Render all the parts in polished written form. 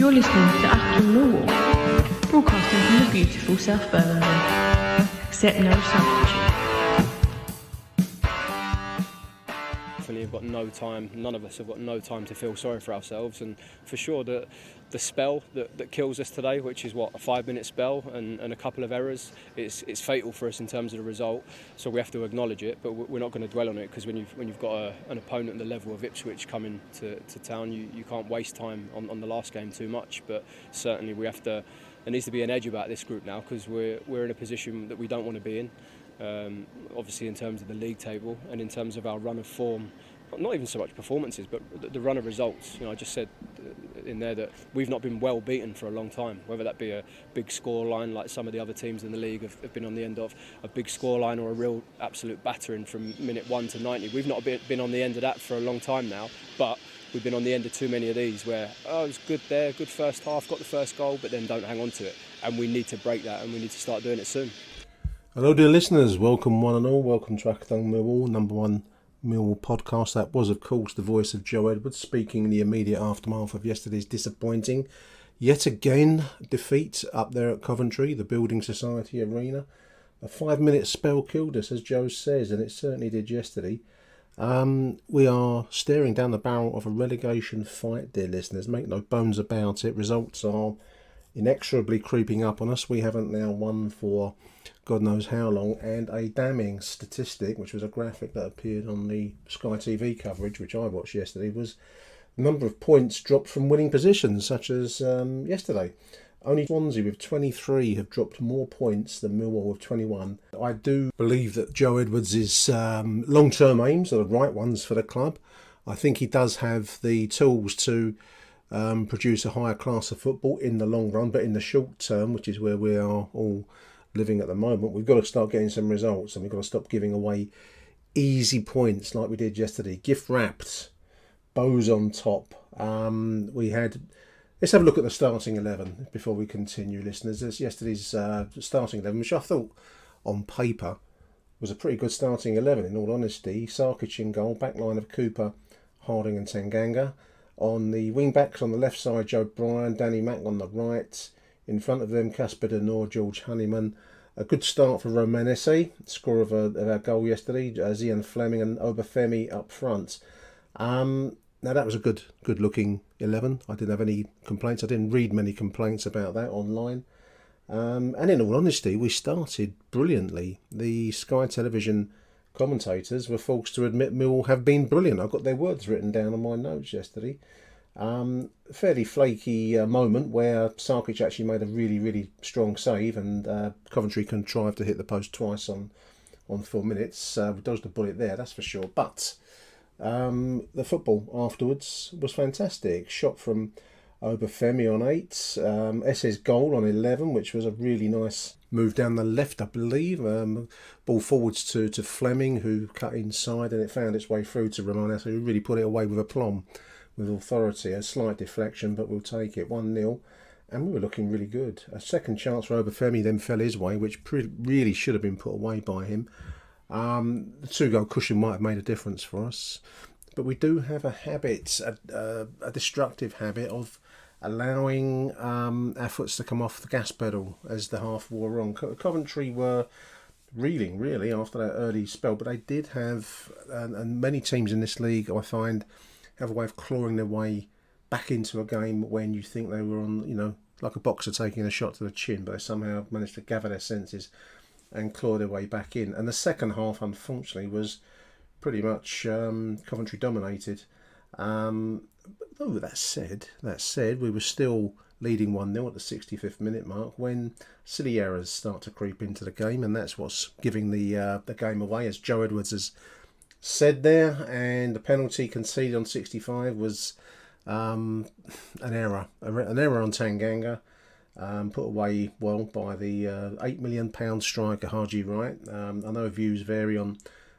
You're listening to Achtung Millwall, broadcasting from the beautiful South Birmingham. Accept no substitute. Definitely have got no time, none of us have got no time to feel sorry for ourselves, and for sure the spell that kills us today, which is a 5-minute spell and a couple of errors, it's fatal for us in terms of the result, so we have to acknowledge it, but we're not going to dwell on it, because when you've got an opponent at the level of Ipswich coming to town, you can't waste time on the last game too much. But certainly there needs to be an edge about this group now, because we're in a position that we don't want to be in. Obviously in terms of the league table and in terms of our run of form, not even so much performances, but the run of results. I just said in there that we've not been well beaten for a long time, whether that be a big score line like some of the other teams in the league have been on the end of, a big score line, or a real absolute battering from minute 1 to 90. We've not been on the end of that for a long time now, but we've been on the end of too many of these where, it was good there, good first half, got the first goal, but then don't hang on to it. And we need to break that, and we need to start doing it soon. Hello dear listeners, welcome one and all, welcome to Achtung Millwall, number one Millwall podcast. That was of course the voice of Joe Edwards speaking in the immediate aftermath of yesterday's disappointing, yet again, defeat up there at Coventry, the Building Society Arena. A 5-minute spell killed us, as Joe says, and it certainly did yesterday. We are staring down the barrel of a relegation fight, dear listeners, make no bones about it. Results are inexorably creeping up on us. We haven't now won for God knows how long, and a damning statistic, which was a graphic that appeared on the Sky TV coverage, which I watched yesterday, was the number of points dropped from winning positions, such as yesterday. Only Swansea with 23 have dropped more points than Millwall with 21. I do believe that Joe Edwards' long-term aims are the right ones for the club. I think he does have the tools to produce a higher class of football in the long run, but in the short term, which is where we are all living at the moment, we've got to start getting some results, and we've got to stop giving away easy points like we did yesterday. Gift wrapped, bows on top. Let's have a look at the starting 11 before we continue, listeners. There's yesterday's starting 11, which I thought on paper was a pretty good starting 11, in all honesty. Sarkic in goal, back line of Cooper, Harding and Tanganga. On the wing backs on the left side, Joe Bryan, Danny Mack on the right. In front of them, Casper De Noor, George Honeyman. A good start for Romanese, score of our goal yesterday. Zian Fleming and Obafemi up front. Now that was a good looking 11. I didn't have any complaints. I didn't read many complaints about that online. And in all honesty, we started brilliantly. The Sky Television commentators were forced to admit Millwall have been brilliant. I've got their words written down on my notes yesterday. Fairly flaky moment where Sarkic actually made a really, really strong save, and Coventry contrived to hit the post twice on 4 minutes. Dodged the bullet there, that's for sure. But the football afterwards was fantastic. Shot from Obafemi on 8, Esse's goal on 11, which was a really nice move down the left, I believe. Ball forwards to Fleming, who cut inside, and it found its way through to Ramones, who really put it away with aplomb, with authority. A slight deflection, but we'll take it. 1-0, and we were looking really good. A second chance for Obafemi then fell his way, which really should have been put away by him. The 2-goal cushion might have made a difference for us, but we do have a habit, a destructive habit of allowing our foots to come off the gas pedal as the half wore on. Coventry were reeling really after that early spell, but they did have, and many teams in this league I find have a way of clawing their way back into a game when you think they were on, like a boxer taking a shot to the chin, but they somehow managed to gather their senses and claw their way back in. And the second half, unfortunately, was pretty much Coventry dominated. Though that said, we were still leading 1-0 at the 65th minute mark when silly errors start to creep into the game, and that's what's giving the game away, as Joe Edwards has said there. And the penalty conceded on 65 was an error on Tanganga, put away well by the £8 million striker Haji Wright. I know views vary on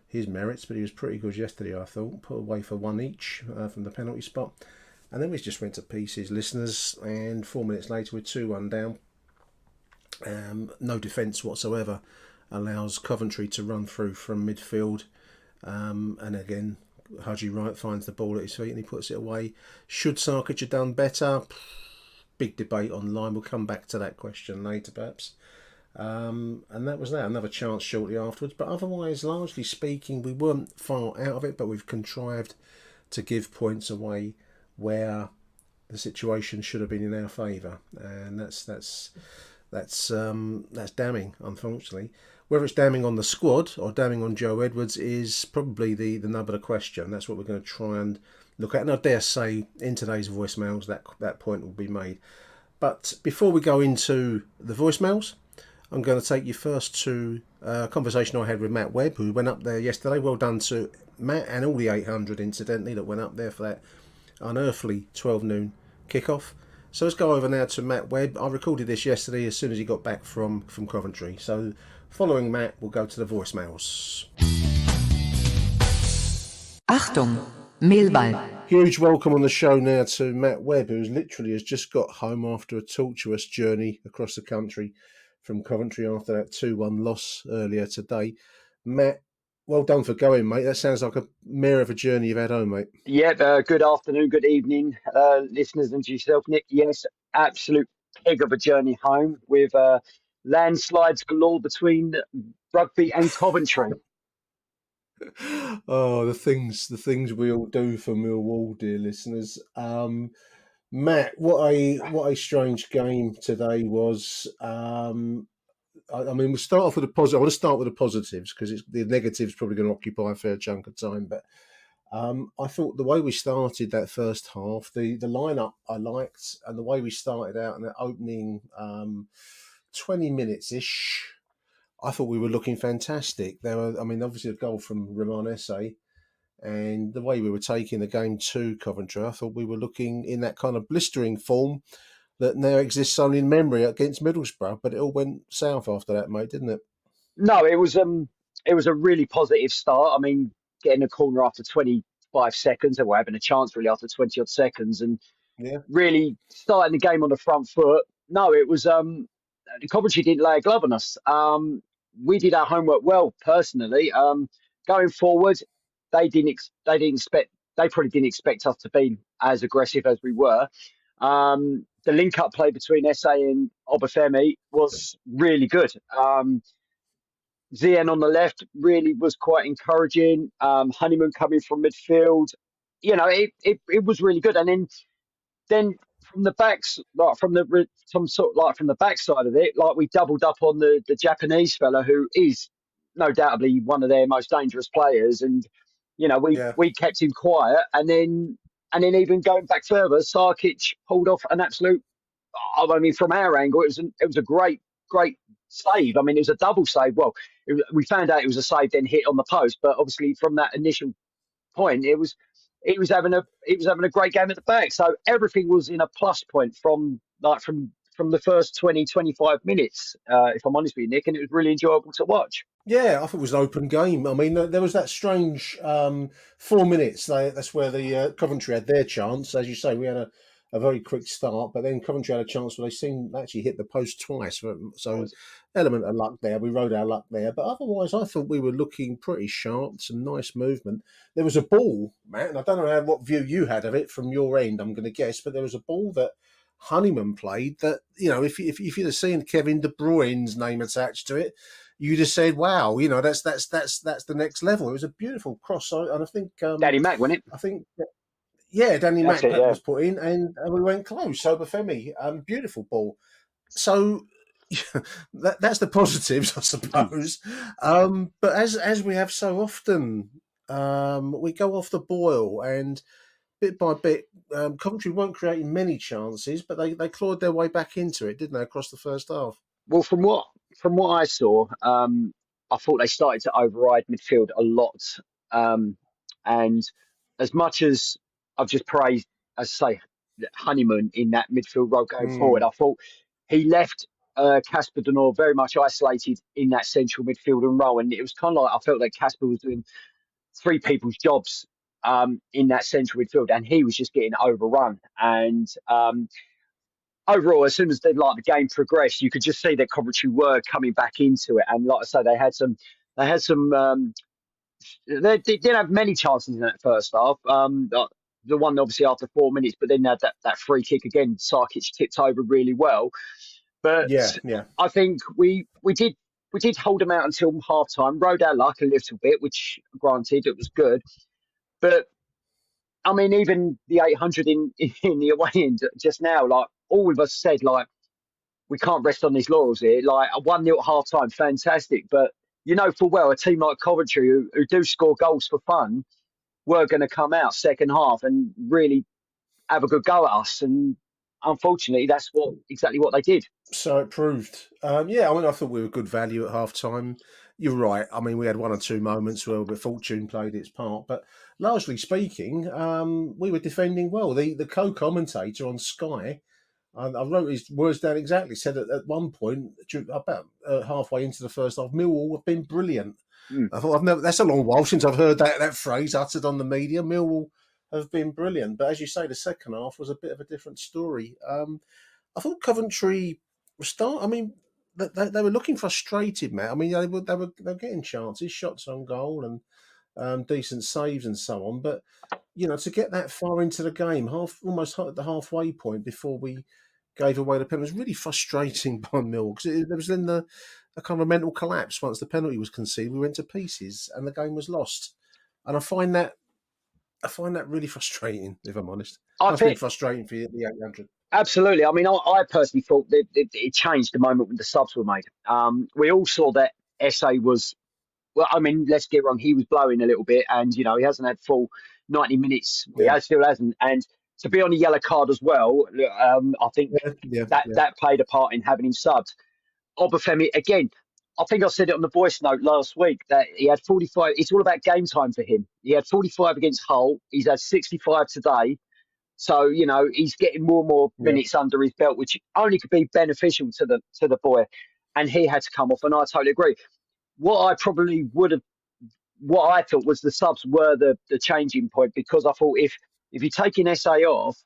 his merits, but he was pretty good yesterday, I thought. Put away for 1 each from the penalty spot. And then we just went to pieces, listeners, and 4 minutes later we're 2-1 down. No defence whatsoever allows Coventry to run through from midfield. And again, Haji Wright finds the ball at his feet and he puts it away. Should Sarkic have done better? big debate online. We'll come back to that question later, perhaps. And that was that. Another chance shortly afterwards. But otherwise, largely speaking, we weren't far out of it, but we've contrived to give points away where the situation should have been in our favour, and that's damning, unfortunately. Whether it's damning on the squad or damning on Joe Edwards is probably the nub of the question. That's what we're going to try and look at, and I dare say in today's voicemails that point will be made. But before we go into the voicemails, I'm going to take you first to a conversation I had with Matt Webb, who went up there yesterday. Well done to Matt and all the 800, incidentally, that went up there for that unearthly 12 noon kickoff. So let's go over now to Matt Webb. I recorded this yesterday as soon as he got back from Coventry. So following Matt, we'll go to the voicemails. Achtung, Millwall. Huge welcome on the show now to Matt Webb, who literally has just got home after a tortuous journey across the country from Coventry after that 2-1 loss earlier today. Matt, well done for going, mate. That sounds like a mare of a journey you've had home, mate. Yeah, good afternoon, good evening, listeners, and to yourself, Nick. Yes, absolute pig of a journey home with landslides galore between Rugby and Coventry. Oh, the things we all do for Millwall, dear listeners. Matt, what a strange game today was. I mean, we'll start off with the positive. I want to start with the positives because the negatives probably going to occupy a fair chunk of time. But I thought the way we started that first half, the lineup I liked, and the way we started out in the opening 20 minutes ish, I thought we were looking fantastic. Obviously a goal from Roman Esse, and the way we were taking the game to Coventry, I thought we were looking in that kind of blistering form that now exists only in memory against Middlesbrough. But it all went south after that, mate, didn't it? No, it was a really positive start. I mean, getting a corner after 25 seconds, or having a chance really after 20 odd seconds, and Yeah. really starting the game on the front foot. No, it was Coventry didn't lay a glove on us. We did our homework well, personally. Going forward, they probably didn't expect us to be as aggressive as we were. The link-up play between Esse and Obafemi was really good. Zien on the left really was quite encouraging. Honeyman coming from midfield, it was really good. And then from the backs, from the backside of it, like we doubled up on the Japanese fella who is no doubtably one of their most dangerous players, and we kept him quiet, and then even going back further, Sarkic pulled off an absolute. I mean, from our angle, it was a great save. I mean, it was a double save. Well, we found out it was a save then hit on the post, but obviously from that initial point, he was having a great game at the back. So everything was in a plus point from the first 20-25 minutes, if I'm honest with you, Nick, and it was really enjoyable to watch. Yeah, I thought it was an open game. I mean, there was that strange 4 minutes. That's where the Coventry had their chance. As you say, we had a very quick start, but then Coventry had a chance where they seemed actually hit the post twice. So element of luck there. We rode our luck there. But otherwise, I thought we were looking pretty sharp, some nice movement. There was a ball, Matt, and I don't know what view you had of it from your end, I'm going to guess, but there was a ball that Honeyman played that, if you'd have seen Kevin De Bruyne's name attached to it, you'd have said, wow, that's the next level. It was a beautiful cross. And I think... Danny Mack, wasn't it? I think... Yeah, Danny Mack was put in, and we went close. Obafemi, beautiful ball. So that's the positives, I suppose. But as we have so often, we go off the boil, and bit by bit, Coventry weren't creating many chances, but they clawed their way back into it, didn't they, across the first half? Well, from what I saw, I thought they started to override midfield a lot, and as much as I've just praised, as I say, Honeyman in that midfield role going forward, I thought he left Casper Denor very much isolated in that central midfield and role, and it was kind of like I felt that Casper was doing three people's jobs in that central midfield, and he was just getting overrun. And overall, as soon as the game progressed, you could just see that Coventry were coming back into it, and like I say, they had some. They didn't have many chances in that first half. the one obviously after 4 minutes, but then had that free kick again. Sarkic tipped over really well. But Yeah. I think we did hold them out until half time, rode our luck a little bit, which granted it was good. But I mean, even the 800 in the away end just now, like all of us said, like we can't rest on these laurels here. Like a 1-0 at half time, fantastic. But you know full well a team like Coventry who do score goals for fun were going to come out second half and really have a good go at us. And unfortunately, that's exactly what they did. So it proved. Yeah, I mean, I thought we were good value at half time. You're right. I mean, we had one or two moments where the fortune played its part, but largely speaking, we were defending well. The co-commentator on Sky, I wrote his words down exactly, said at one point, about halfway into the first half, Millwall have been brilliant. Mm. I thought, that's a long while since I've heard that phrase uttered on the media. Millwall have been brilliant. But as you say, the second half was a bit of a different story. I thought Coventry I mean, they were looking frustrated, Matt. I mean, they were getting chances, shots on goal, and decent saves and so on. But to get that far into the game, almost at the halfway point before we gave away the penalty, was really frustrating by Mill, because there was then a kind of mental collapse once the penalty was conceded. We went to pieces and the game was lost, and I find that really frustrating, if I'm honest. Must be frustrating for the 800. Absolutely. I mean, I personally thought that it changed the moment when the subs were made. We all saw that SA was, well, I mean, let's get wrong, he was blowing a little bit, and he hasn't had full 90 minutes. Yeah. He still hasn't, and to be on a yellow card as well, I think that played a part in having him subbed. Obafemi, again, I think I said it on the voice note last week that he had 45. It's all about game time for him. He had 45 against Hull. He's had 65 today. So he's getting more and more minutes under his belt, which only could be beneficial to the boy. And he had to come off, and I totally agree. What I thought was the subs were the changing point, because I thought if you're taking SA off,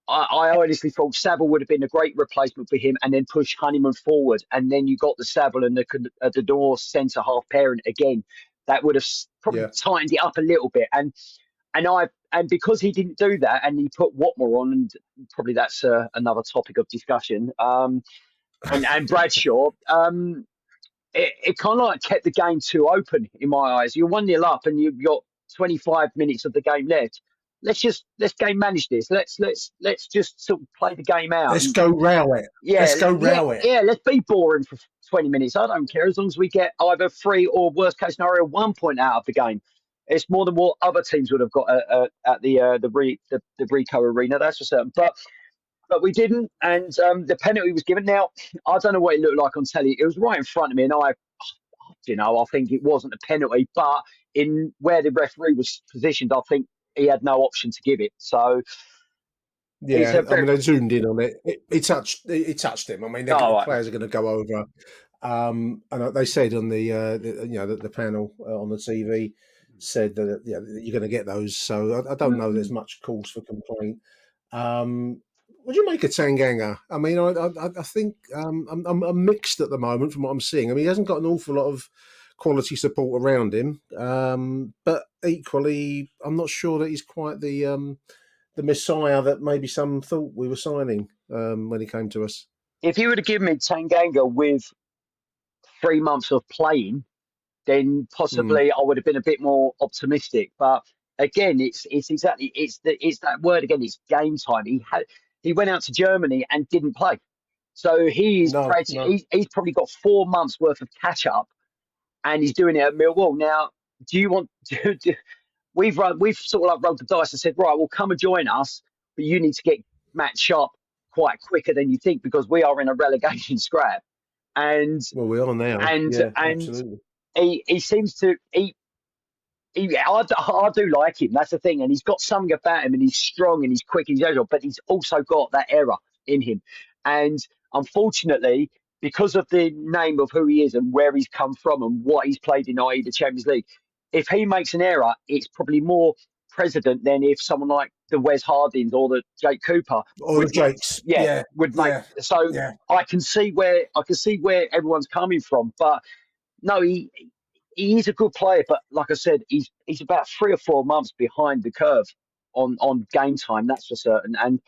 I honestly thought Saville would have been a great replacement for him, and then push Honeyman forward, and then you got the Saville and the Door centre half pairing again. That would have probably tightened it up a little bit, and because he didn't do that, and he put Watmore on, and probably that's another topic of discussion. And Bradshaw, it kind of like kept the game too open in my eyes. You're 1-0 up, and you've got 25 minutes of the game left. Let's game manage this. Let's just sort of play the game out. Let's go row it. Yeah, let's go row it. Yeah, let's be boring for 20 minutes. I don't care, as long as we get either 3 or, worst case scenario, 1 point out of the game. It's more than what other teams would have got at the Rico Arena, that's for certain. But we didn't, and the penalty was given. Now, I don't know what it looked like on telly. It was right in front of me, and I think it wasn't a penalty, but in where the referee was positioned, I think he had no option to give it. So yeah, I mean, they zoomed in on it. It touched him. I mean, the players are going to go over. And they said on the panel on the TV said that you're going to get those. So I don't know. There's much cause for complaint. What do you make of Tanganga? I mean, I think I'm mixed at the moment from what I'm seeing. I mean, he hasn't got an awful lot of quality support around him, but equally, I'm not sure that he's quite the messiah that maybe some thought we were signing when he came to us. If you would have given me Tanganga with 3 months of playing, then possibly I would have been a bit more optimistic. But again, it's that word again. It's game time. He went out to Germany and didn't play, so he's probably got 4 months worth of catch up, and he's doing it at Millwall. Now, do you want to? We've sort of like rolled the dice and said, right, well, come and join us, but you need to get Matt Sharp quite quicker than you think, because we are in a relegation scrap. And we are now. And absolutely. He seems to I do like him. That's the thing, and he's got something about him, and he's strong and he's quick and he's agile, but he's also got that error in him. And unfortunately, because of the name of who he is and where he's come from and what he's played in, i.e. the Champions League, if he makes an error, it's probably more precedent than if someone like the Wes Hardings or the Jake Cooper or the Jakes, would make. So I can see where everyone's coming from, but no, he is a good player, but like I said, he's about 3 or 4 months behind the curve. on game time. That's for certain. And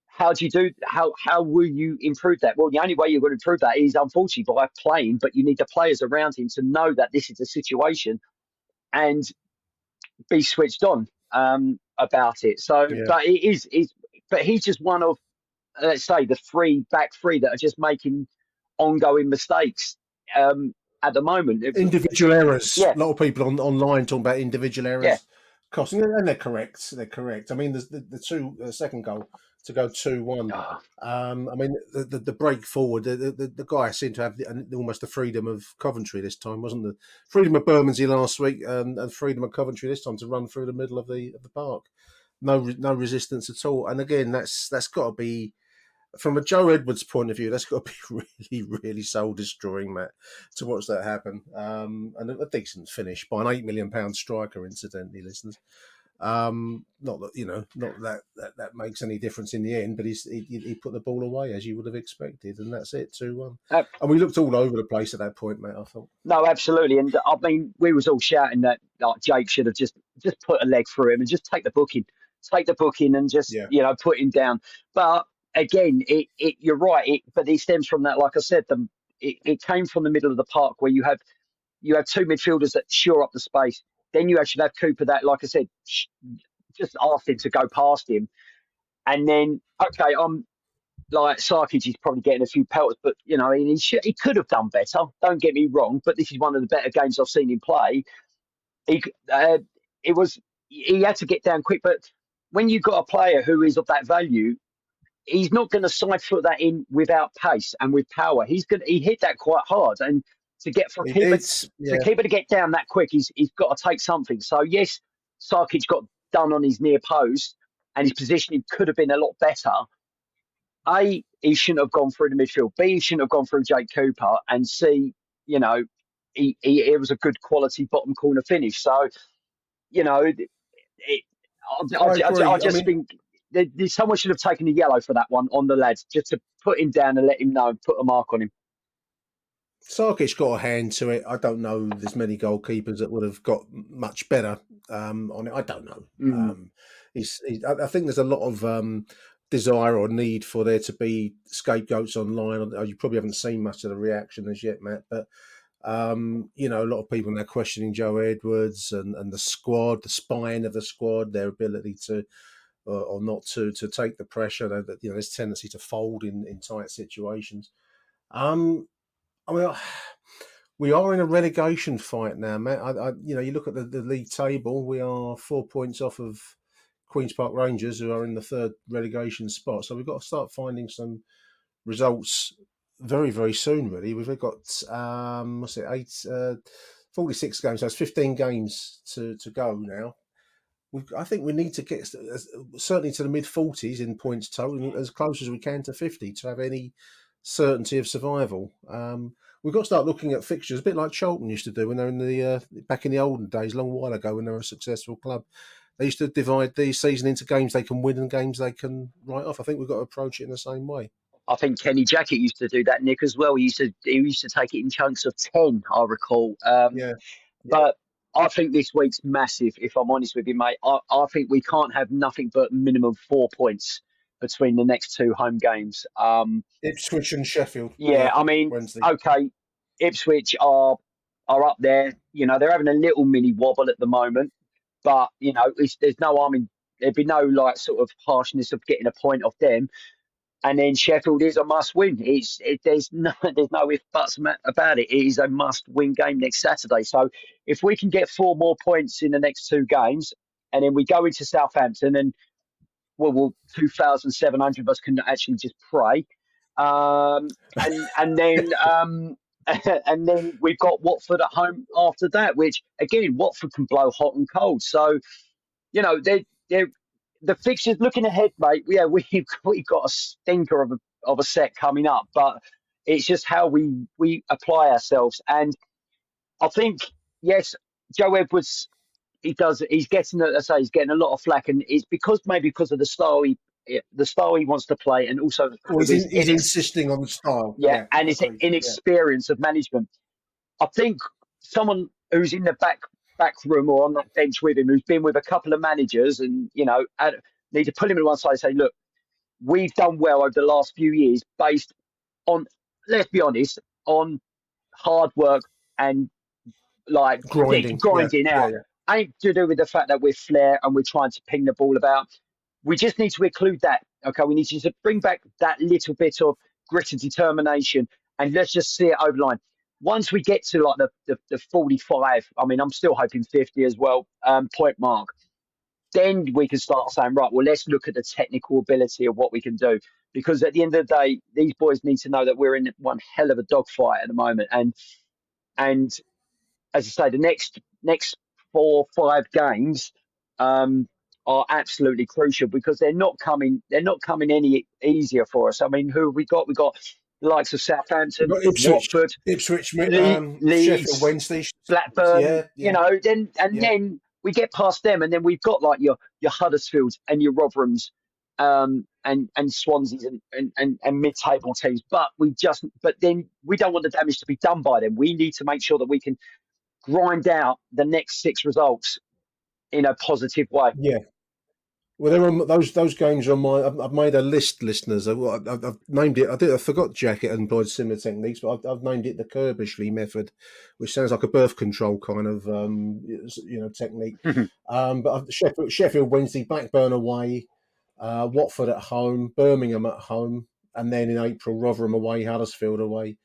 how do you do? How will you improve that? Well, the only way you're going to improve that is unfortunately by playing. But you need the players around him to know that this is a situation and be switched on about it. So, Yeah. but it is. But he's just one of, let's say, the back three that are just making ongoing mistakes at the moment. Individual errors. Yeah. A lot of people online talking about individual Yeah. errors costing, and they're correct. They're correct. I mean, the second goal to go 2-1. Oh, I mean, the break forward. The guy seemed to have almost the freedom of Coventry this time, wasn't the freedom of Bermondsey last week, and freedom of Coventry this time to run through the middle of the park. No resistance at all. And again, that's got to be, from a Joe Edwards point of view, that's got to be really, really soul destroying, Matt, to watch that happen. And a decent finish by an £8 million striker, incidentally, listeners. Not that not that makes any difference in the end, but he put the ball away as you would have expected, and that's it, 2-1. And we looked all over the place at that point, Matt. I thought. no, absolutely. And I mean, we was all shouting that like Jake should have just put a leg through him and just take the booking, and just put him down. But again, you're right. But it stems from that, like I said, it came from the middle of the park where you have two midfielders that shore up the space. Then you actually have Cooper that, like I said, just asked him to go past him. And then, okay, like Sarkic is probably getting a few pelts, but he could have done better. Don't get me wrong, but this is one of the better games I've seen him play. He had to get down quick, but when you've got a player who is of that value, he's not going to side foot that in without pace and with power. He hit that quite hard, and to get for keeper to get down that quick, he's got to take something. So yes, Sarkic got done on his near post, and his positioning could have been a lot better. A, he shouldn't have gone through the midfield. B, he shouldn't have gone through Jake Cooper. And C, it was a good quality bottom corner finish. So, I just think someone should have taken a yellow for that one on the lads, just to put him down and let him know and put a mark on him. Sarkic got a hand to it. I don't know. There's many goalkeepers that would have got much better on it. I don't know. I think there's a lot of desire or need for there to be scapegoats online. You probably haven't seen much of the reaction as yet, Matt, but a lot of people now questioning Joe Edwards and the squad, the spine of the squad, their ability to or not to take the pressure. That there's tendency to fold in tight situations. I mean, we are in a relegation fight now, Matt. You look at the league table. We are 4 points off of Queen's Park Rangers, who are in the third relegation spot. So we've got to start finding some results very, very soon, really. We've got 46 games. So it's 15 games to go now. I think we need to get certainly to the mid-40s in points total, as close as we can to 50 to have any certainty of survival. We've got to start looking at fixtures, a bit like Charlton used to do when they're in the back in the olden days, a long while ago, when they were a successful club. They used to divide the season into games they can win and games they can write off. I think we've got to approach it in the same way. I think Kenny Jackett used to do that, Nick, as well. He used to take it in chunks of 10, I recall. But I think this week's massive, if I'm honest with you, mate. I think we can't have nothing but minimum 4 points between the next two home games. Ipswich and Sheffield. Yeah, I mean, Wednesday. Okay, Ipswich are up there. They're having a little mini wobble at the moment, but there's no harm in, there'd be no like sort of harshness of getting a point off them. And then Sheffield is a must-win. There's no ifs buts about it. It is a must-win game next Saturday. So if we can get 4 more points in the next 2 games, and then we go into Southampton, and 2,700 of us can actually just pray, and then and then we've got Watford at home after that, which again Watford can blow hot and cold. So they're the fixtures looking ahead, mate. Yeah, we've got a stinker of a set coming up, but it's just how we apply ourselves. And I think, yes, Joe Edwards, he's getting a lot of flack, and it's because of the style he wants to play, and also he's insisting on the style. Yeah, and it's inexperience of management. I think someone who's in the back back room or on that bench with him, who's been with a couple of managers, and need to pull him to one side and say, look, we've done well over the last few years based on, let's be honest, on hard work and like Grinding. grinding Yeah. out. Ain't to do with the fact that we're flair and we're trying to ping the ball about. We just need to include that. Okay, we need to bring back that little bit of grit and determination, and let's just see it over the line. Once we get to like the 45, I mean, I'm still hoping 50 as well, point mark, then we can start saying, right, well, let's look at the technical ability of what we can do. Because at the end of the day, these boys need to know that we're in one hell of a dogfight at the moment. And as I say, the next 4 or 5 games are absolutely crucial, because they're not coming any easier for us. I mean, who have we got? We got the likes of Southampton, We've got Watford, Ipswich, Sheffield Leeds, Wednesday, Blackburn. yeah. Then we get past them, and then we've got like your Huddersfields and your Rotherhams, and Swanseas and mid-table teams. But then we don't want the damage to be done by them. We need to make sure that we can grind out the next 6 results in a positive way. Yeah. Well, they're on those games are on my. I've made a list, listeners. I've named it. I forgot Jacket employed similar techniques, but I've named it the Kirbishley method, which sounds like a birth control kind of technique. But Sheffield Wednesday, Blackburn away, Watford at home, Birmingham at home, and then in April Rotherham away, Huddersfield away,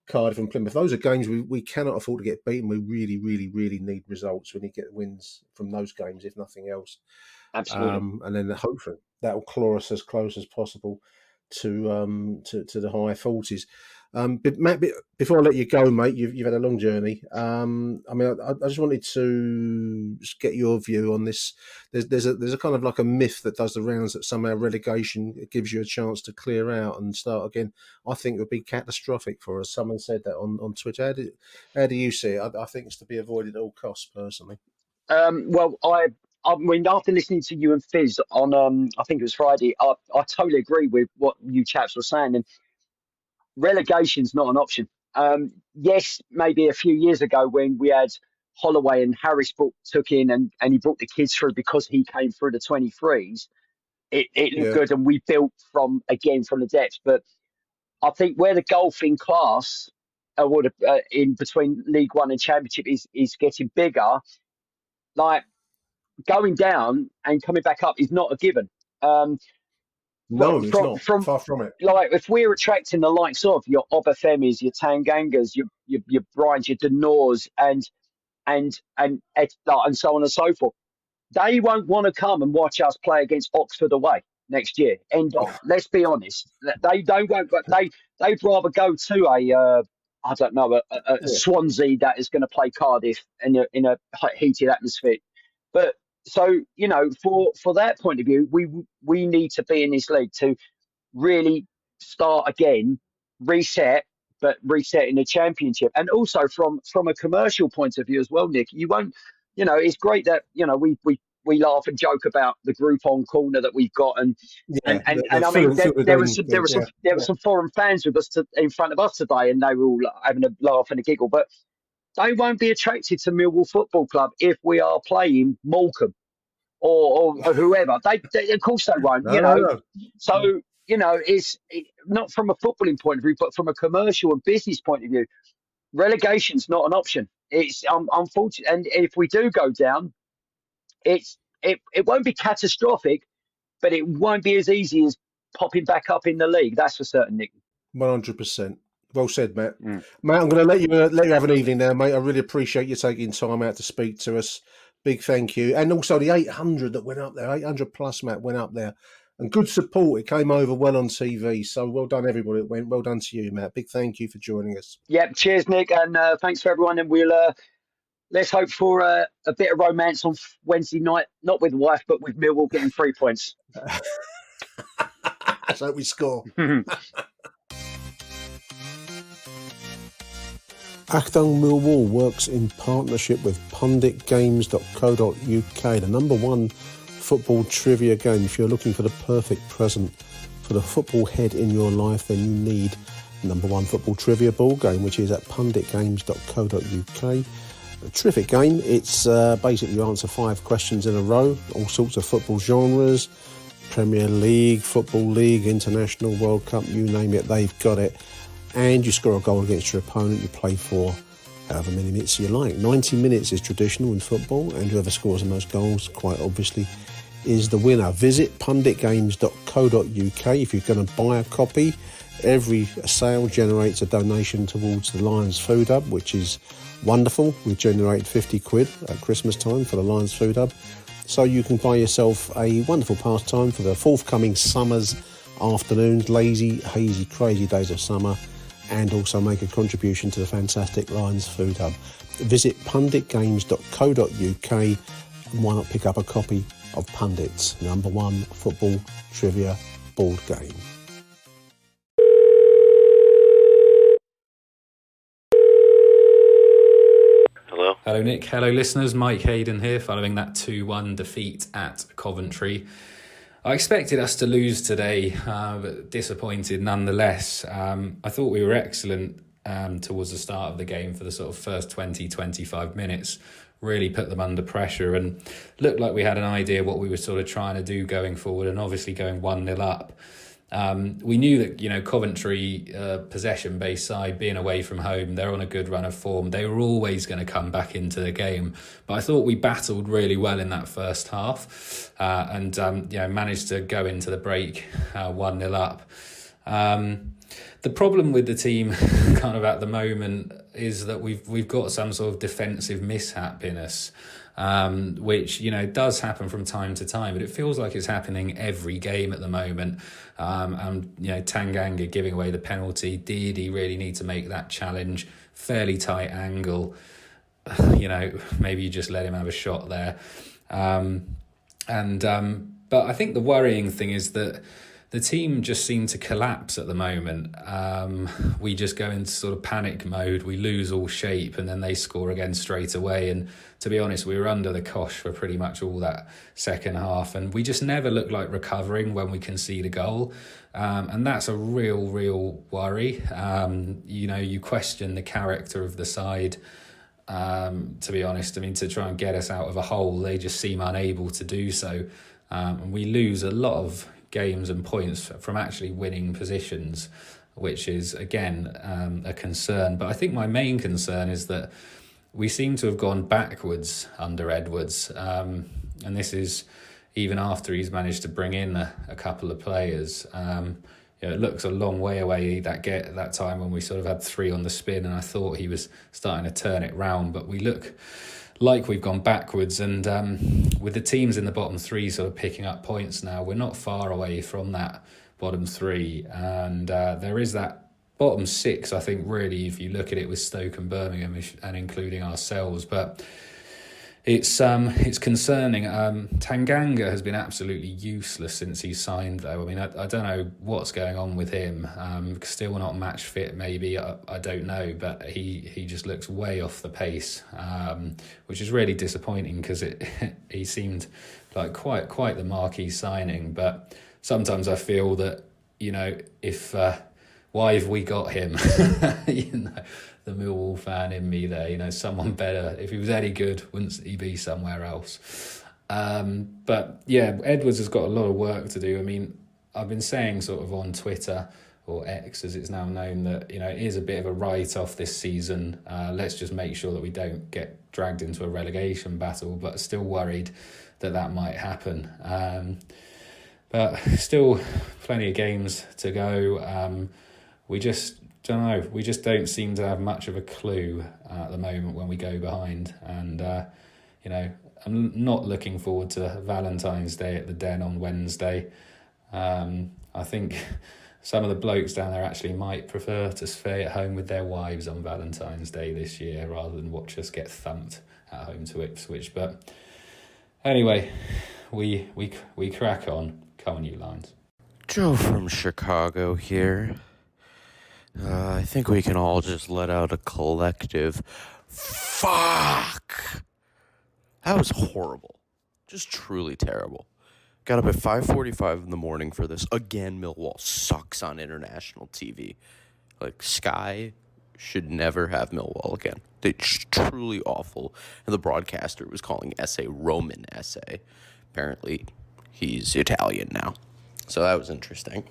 Cardiff and Plymouth. Those are games we cannot afford to get beaten. We really, really, really need results. We need to get wins from those games, if nothing else. Absolutely. And then hopefully that will claw us as close as possible to the high 40s. But Matt, before I let you go, mate, you've had a long journey. I mean, I just wanted to just get your view on this. There's a kind of like a myth that does the rounds that somehow relegation gives you a chance to clear out and start again. I think it would be catastrophic for us. Someone said that on Twitter. How do you see it? I think it's to be avoided at all costs, personally. Well, I mean, after listening to you and Fizz on, I think it was Friday, I totally agree with what you chaps were saying. And relegation's not an option. Yes, maybe a few years ago when we had Holloway and Harris took in and he brought the kids through because he came through the 23s, it looked good, and we built from the depths. But I think where the golfing class in between League One and Championship is getting bigger, like going down and coming back up is not a given. No, it's not. Far from it. Like, if we're attracting the likes of your Obafemis, your Tangangas, your Bryans, your Denors, and so on and so forth, they won't want to come and watch us play against Oxford away next year. End of. Let's be honest. They don't go, but they'd rather go to a Swansea that is going to play Cardiff in a heated atmosphere. But so, for that point of view, we need to be in this league to really start again, reset in the Championship. And also from a commercial point of view as well, Nick, you won't, it's great that, we laugh and joke about the Groupon corner that we've got, and I mean there were some foreign fans with us in front of us today, and they were all having a laugh and a giggle. But they won't be attracted to Millwall Football Club if we are playing Morecambe or whoever. They of course they won't. No. So it's not from a footballing point of view, but from a commercial and business point of view, relegation's not an option. It's unfortunate, and if we do go down, it won't be catastrophic, but it won't be as easy as popping back up in the league. That's for certain, Nick. 100%. Well said, Matt. Matt, I'm going to let you have an evening now, mate. I really appreciate you taking time out to speak to us. Big thank you. And also the 800 that went up there, 800 plus, Matt, went up there. And good support. It came over well on TV. So well done, everybody. It went well done to you, Matt. Big thank you for joining us. Yep. Cheers, Nick. And thanks for everyone. And we'll let's hope for a bit of romance on Wednesday night. Not with wife, but with Millwall getting 3 points. Let's hope we score. Achtung Millwall works in partnership with punditgames.co.uk, the number one football trivia game. If you're looking for the perfect present for the football head in your life, then you need the number one football trivia ball game, which is at punditgames.co.uk. A terrific game. It's basically you answer 5 questions in a row, all sorts of football genres, Premier League, Football League, International, World Cup, you name it, they've got it. And you score a goal against your opponent, you play for however many minutes you like. 90 minutes is traditional in football, and whoever scores the most goals, quite obviously, is the winner. Visit punditgames.co.uk if you're going to buy a copy. Every sale generates a donation towards the Lions Food Hub, which is wonderful. We generated 50 quid at Christmas time for the Lions Food Hub. So you can buy yourself a wonderful pastime for the forthcoming summer's afternoons, lazy, hazy, crazy days of summer, and also make a contribution to the fantastic Lions Food Hub. Visit punditgames.co.uk and why not pick up a copy of Pundits, #1 football trivia board game. Hello Nick, hello listeners, Mike Hayden here following that 2-1 defeat at Coventry. I expected us to lose today, but disappointed nonetheless. I thought we were excellent towards the start of the game for the sort of first 20-25 minutes, really put them under pressure and looked like we had an idea what we were sort of trying to do going forward, and obviously going 1-0 up. We knew that, Coventry, possession-based side, being away from home, they're on a good run of form. They were always going to come back into the game. But I thought we battled really well in that first half and managed to go into the break 1-0 up. The problem with the team kind of at the moment is that we've got some sort of defensive mishap in us. Which, does happen from time to time, but it feels like it's happening every game at the moment. Tanganga giving away the penalty. Did he really need to make that challenge? Fairly tight angle. Maybe you just let him have a shot there. But I think the worrying thing is that the team just seem to collapse at the moment. We just go into sort of panic mode. We lose all shape and then they score again straight away. And to be honest, we were under the cosh for pretty much all that second half. And we just never look like recovering when we concede a goal. And that's a real worry. You question the character of the side. To be honest, to try and get us out of a hole, they just seem unable to do so. And we lose a lot of games and points from actually winning positions, which is again a concern. But I think my main concern is that we seem to have gone backwards under Edwards, and this is even after he's managed to bring in a couple of players. It looks a long way away that time when we sort of had 3 on the spin, and I thought he was starting to turn it round, but we look like we've gone backwards. And with the teams in the bottom 3 sort of picking up points now, we're not far away from that bottom 3. And there is that bottom 6, I think, really, if you look at it with Stoke and Birmingham and including ourselves. But it's concerning. Tanganga has been absolutely useless since he signed, though. I don't know what's going on with him. Still not match fit, maybe. I don't know, but he just looks way off the pace, which is really disappointing because he seemed like quite the marquee signing. But sometimes I feel that if why have we got him? The Millwall fan in me there, someone better. If he was any good, wouldn't he be somewhere else? But yeah, Edwards has got a lot of work to do. I've been saying sort of on Twitter, or X as it's now known, that it is a bit of a write-off this season. Let's just make sure that we don't get dragged into a relegation battle, but still worried that might happen. But still plenty of games to go. We just don't know. We just don't seem to have much of a clue at the moment when we go behind. And, I'm not looking forward to Valentine's Day at the Den on Wednesday. I think some of the blokes down there actually might prefer to stay at home with their wives on Valentine's Day this year rather than watch us get thumped at home to Ipswich. But anyway, we crack on. Come on, you Lions. Joe from Chicago here. I think we can all just let out a collective fuck. That was horrible. Just truly terrible. Got up at 5:45 in the morning for this. Again, Millwall sucks on international TV. Like Sky should never have Millwall again. It's truly awful. And the broadcaster was calling Esse Roman Esse. Apparently, he's Italian now. So that was interesting.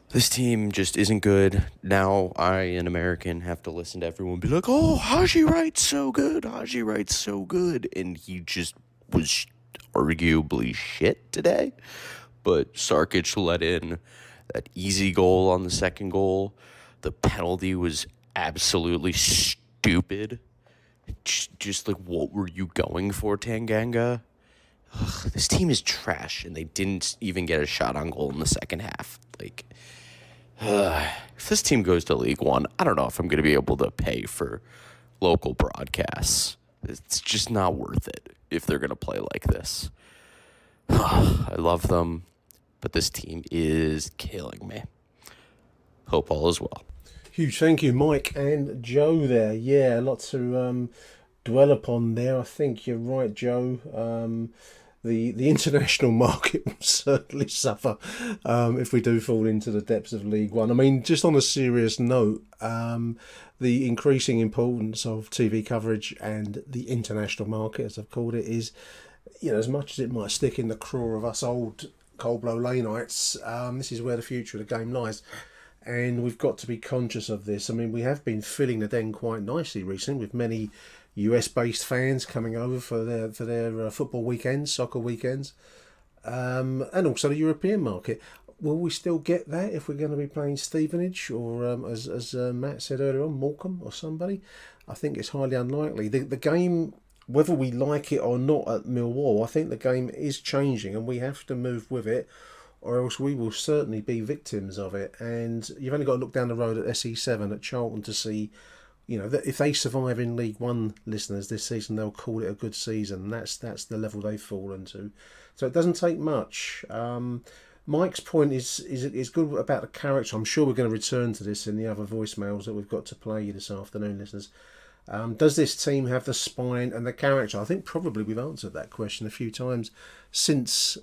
This team just isn't good. Now I, an American, have to listen to everyone be like, oh, Haji Wright's so good. Haji Wright's so good. And he just was arguably shit today. But Sarkic let in that easy goal on the second goal. The penalty was absolutely stupid. Just like, what were you going for, Tanganga? Ugh, this team is trash, and they didn't even get a shot on goal in the second half. Like, if this team goes to League One, I don't know if I'm going to be able to pay for local broadcasts. It's just not worth it if they're going to play like this. I love them, but this team is killing me. Hope all is well. Huge thank you, Mike and Joe there. Yeah, a lot to dwell upon there. I think you're right, Joe. The international market will certainly suffer if we do fall into the depths of League One. I mean, just on a serious note, the increasing importance of TV coverage and the international market, as I've called it, is, as much as it might stick in the craw of us old Coldblow Laneites, this is where the future of the game lies. And we've got to be conscious of this. I mean, we have been filling the den quite nicely recently with many US-based fans coming over for their football weekends, soccer weekends, and also the European market. Will we still get that if we're going to be playing Stevenage or, as Matt said earlier on, Morecambe or somebody? I think it's highly unlikely. The game, whether we like it or not at Millwall, I think the game is changing and we have to move with it, or else we will certainly be victims of it. And you've only got to look down the road at SE7 at Charlton to see, that if they survive in League One, listeners, this season, they'll call it a good season. That's the level they've fallen to. So it doesn't take much. Mike's point is good about the character. I'm sure we're going to return to this in the other voicemails that we've got to play this afternoon, listeners. Does this team have the spine and the character? I think probably we've answered that question a few times since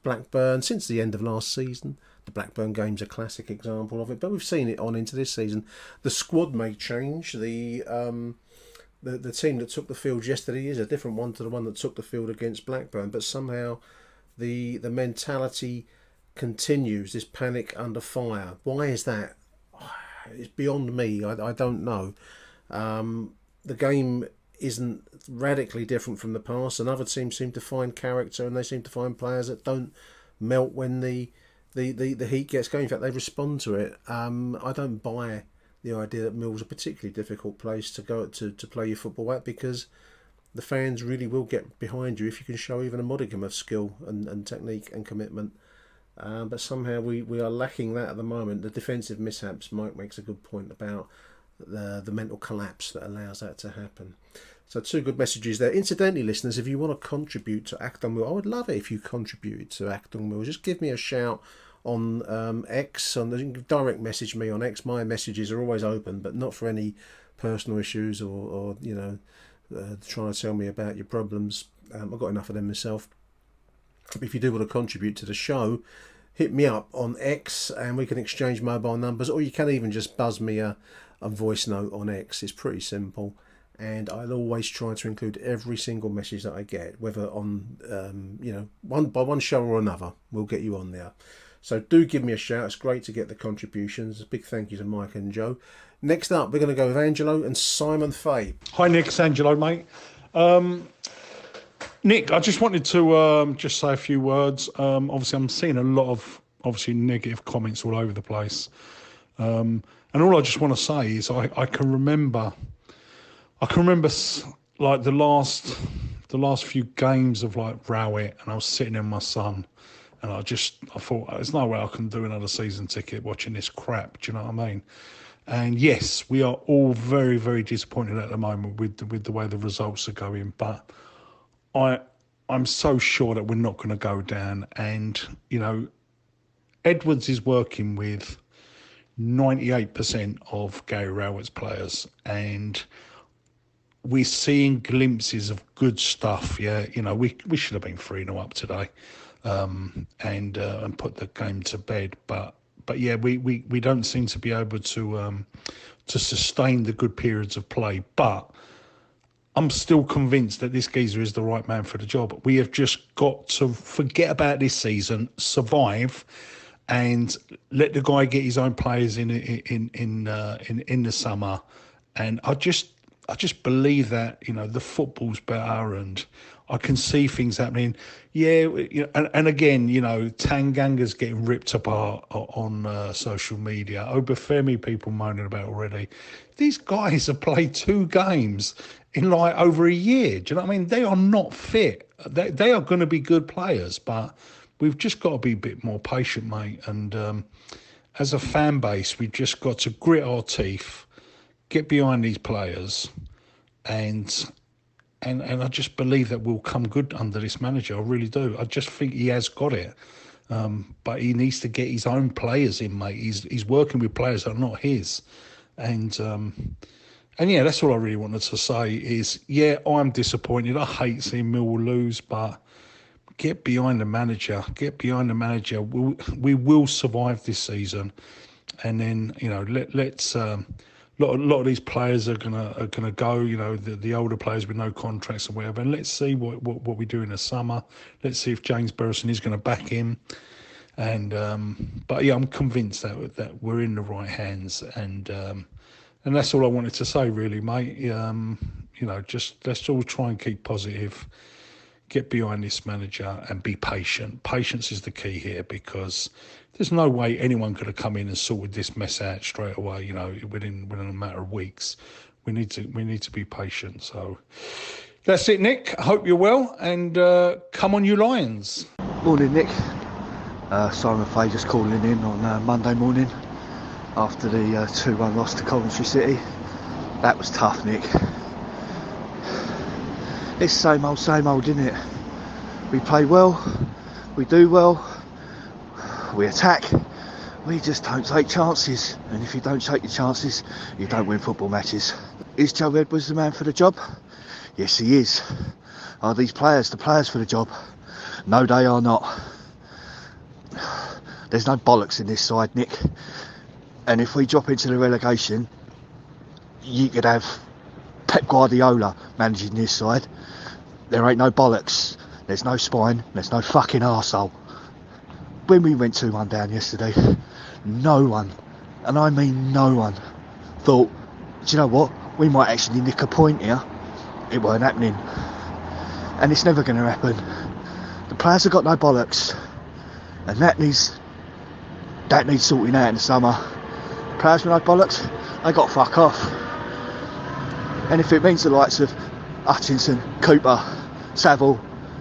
Blackburn, since the end of last season. The Blackburn game's a classic example of it, but we've seen it on into this season. The squad may change. The team that took the field yesterday is a different one to the one that took the field against Blackburn, but somehow the mentality continues, this panic under fire. Why is that? It's beyond me. I don't know. The game isn't radically different from the past, and other teams seem to find character and they seem to find players that don't melt when the heat gets going. In fact, they respond to it. I don't buy the idea that Mill's a particularly difficult place to go to play your football at, because the fans really will get behind you if you can show even a modicum of skill and technique and commitment. But somehow we are lacking that at the moment. The defensive mishaps, Mike makes a good point about the mental collapse that allows that to happen. So 2 good messages there. Incidentally, listeners, if you want to contribute to Achtung Millwall, I would love it if you contributed to Achtung Millwall. Just give me a shout on X. You can direct message me on X. My messages are always open, but not for any personal issues or trying to tell me about your problems. I've got enough of them myself. But if you do want to contribute to the show, hit me up on X and we can exchange mobile numbers, or you can even just buzz me a voice note on X. It's pretty simple, and I'll always try to include every single message that I get, whether on one show or another. We'll get you on there. So do give me a shout. It's great to get the contributions. A big thank you to Mike and Joe. Next up, we're going to go with Angelo and Simon Fay. Hi Nick, it's Angelo, mate. Nick, I just wanted to just say a few words. Obviously, I'm seeing a lot of negative comments all over the place. And all I just want to say is I can remember like the last few games of like Rowett, and I was sitting in my son, and I thought there's no way I can do another season ticket watching this crap. Do you know what I mean? And yes, we are all very, very disappointed at the moment with the way the results are going, but I'm so sure that we're not going to go down. And Edwards is working with 98% of Gary Rowett's players, and we're seeing glimpses of good stuff. Yeah, we should have been 3-0 up today, and put the game to bed. But But yeah, we don't seem to be able to sustain the good periods of play. But I'm still convinced that this geezer is the right man for the job. We have just got to forget about this season, survive, and let the guy get his own players in the summer. And I just believe that, you know, the football's better and I can see things happening. Yeah, you know, and again, you know, Tanganga's getting ripped apart on social media. Obafemi people moaning about already. These guys have played 2 games in like over a year. Do you know what I mean? They are not fit. They are going to be good players, but we've just got to be a bit more patient, mate. And as a fan base, we've just got to grit our teeth, get behind these players, and I just believe that we'll come good under this manager. I really do. I just think he has got it. But he needs to get his own players in, mate. He's working with players that are not his. And yeah, that's all I really wanted to say is, yeah, I'm disappointed. I hate seeing Millwall lose, but get behind the manager. Get behind the manager. We will survive this season. And then, you know, let's... A lot of these players are gonna go. You know, the older players with no contracts or whatever. And let's see what we do in the summer. Let's see if James Berrison is going to back him. And but yeah, I'm convinced that we're in the right hands. And that's all I wanted to say, really, mate. You know, just let's all try and keep positive. Get behind this manager and be patient. Patience is the key here, because there's no way anyone could have come in and sorted this mess out straight away. You know, within a matter of weeks. We need to be patient. So that's it, Nick. I hope you're well, and come on, you Lions. Morning, Nick. Simon Fay just calling in on Monday morning after the 2-1 loss to Coventry City. That was tough, Nick. It's same old, isn't it? We play well, we do well, we attack, we just don't take chances. And if you don't take your chances, you don't win football matches. Is Joe Edwards the man for the job? Yes, he is. Are these players the players for the job? No, they are not. There's no bollocks in this side, Nick. And if we drop into the relegation, you could have Pep Guardiola managing this side. There ain't no bollocks, there's no spine, there's no fucking arsehole. When we went 2-1 down yesterday, no one, and I mean no one, thought, do you know what, we might actually nick a point here. It weren't happening. And it's never going to happen. The players have got no bollocks, and that needs sorting out in the summer. Players with no bollocks, they got to fuck off. And if it means the likes of Hutchinson, Cooper, Saville,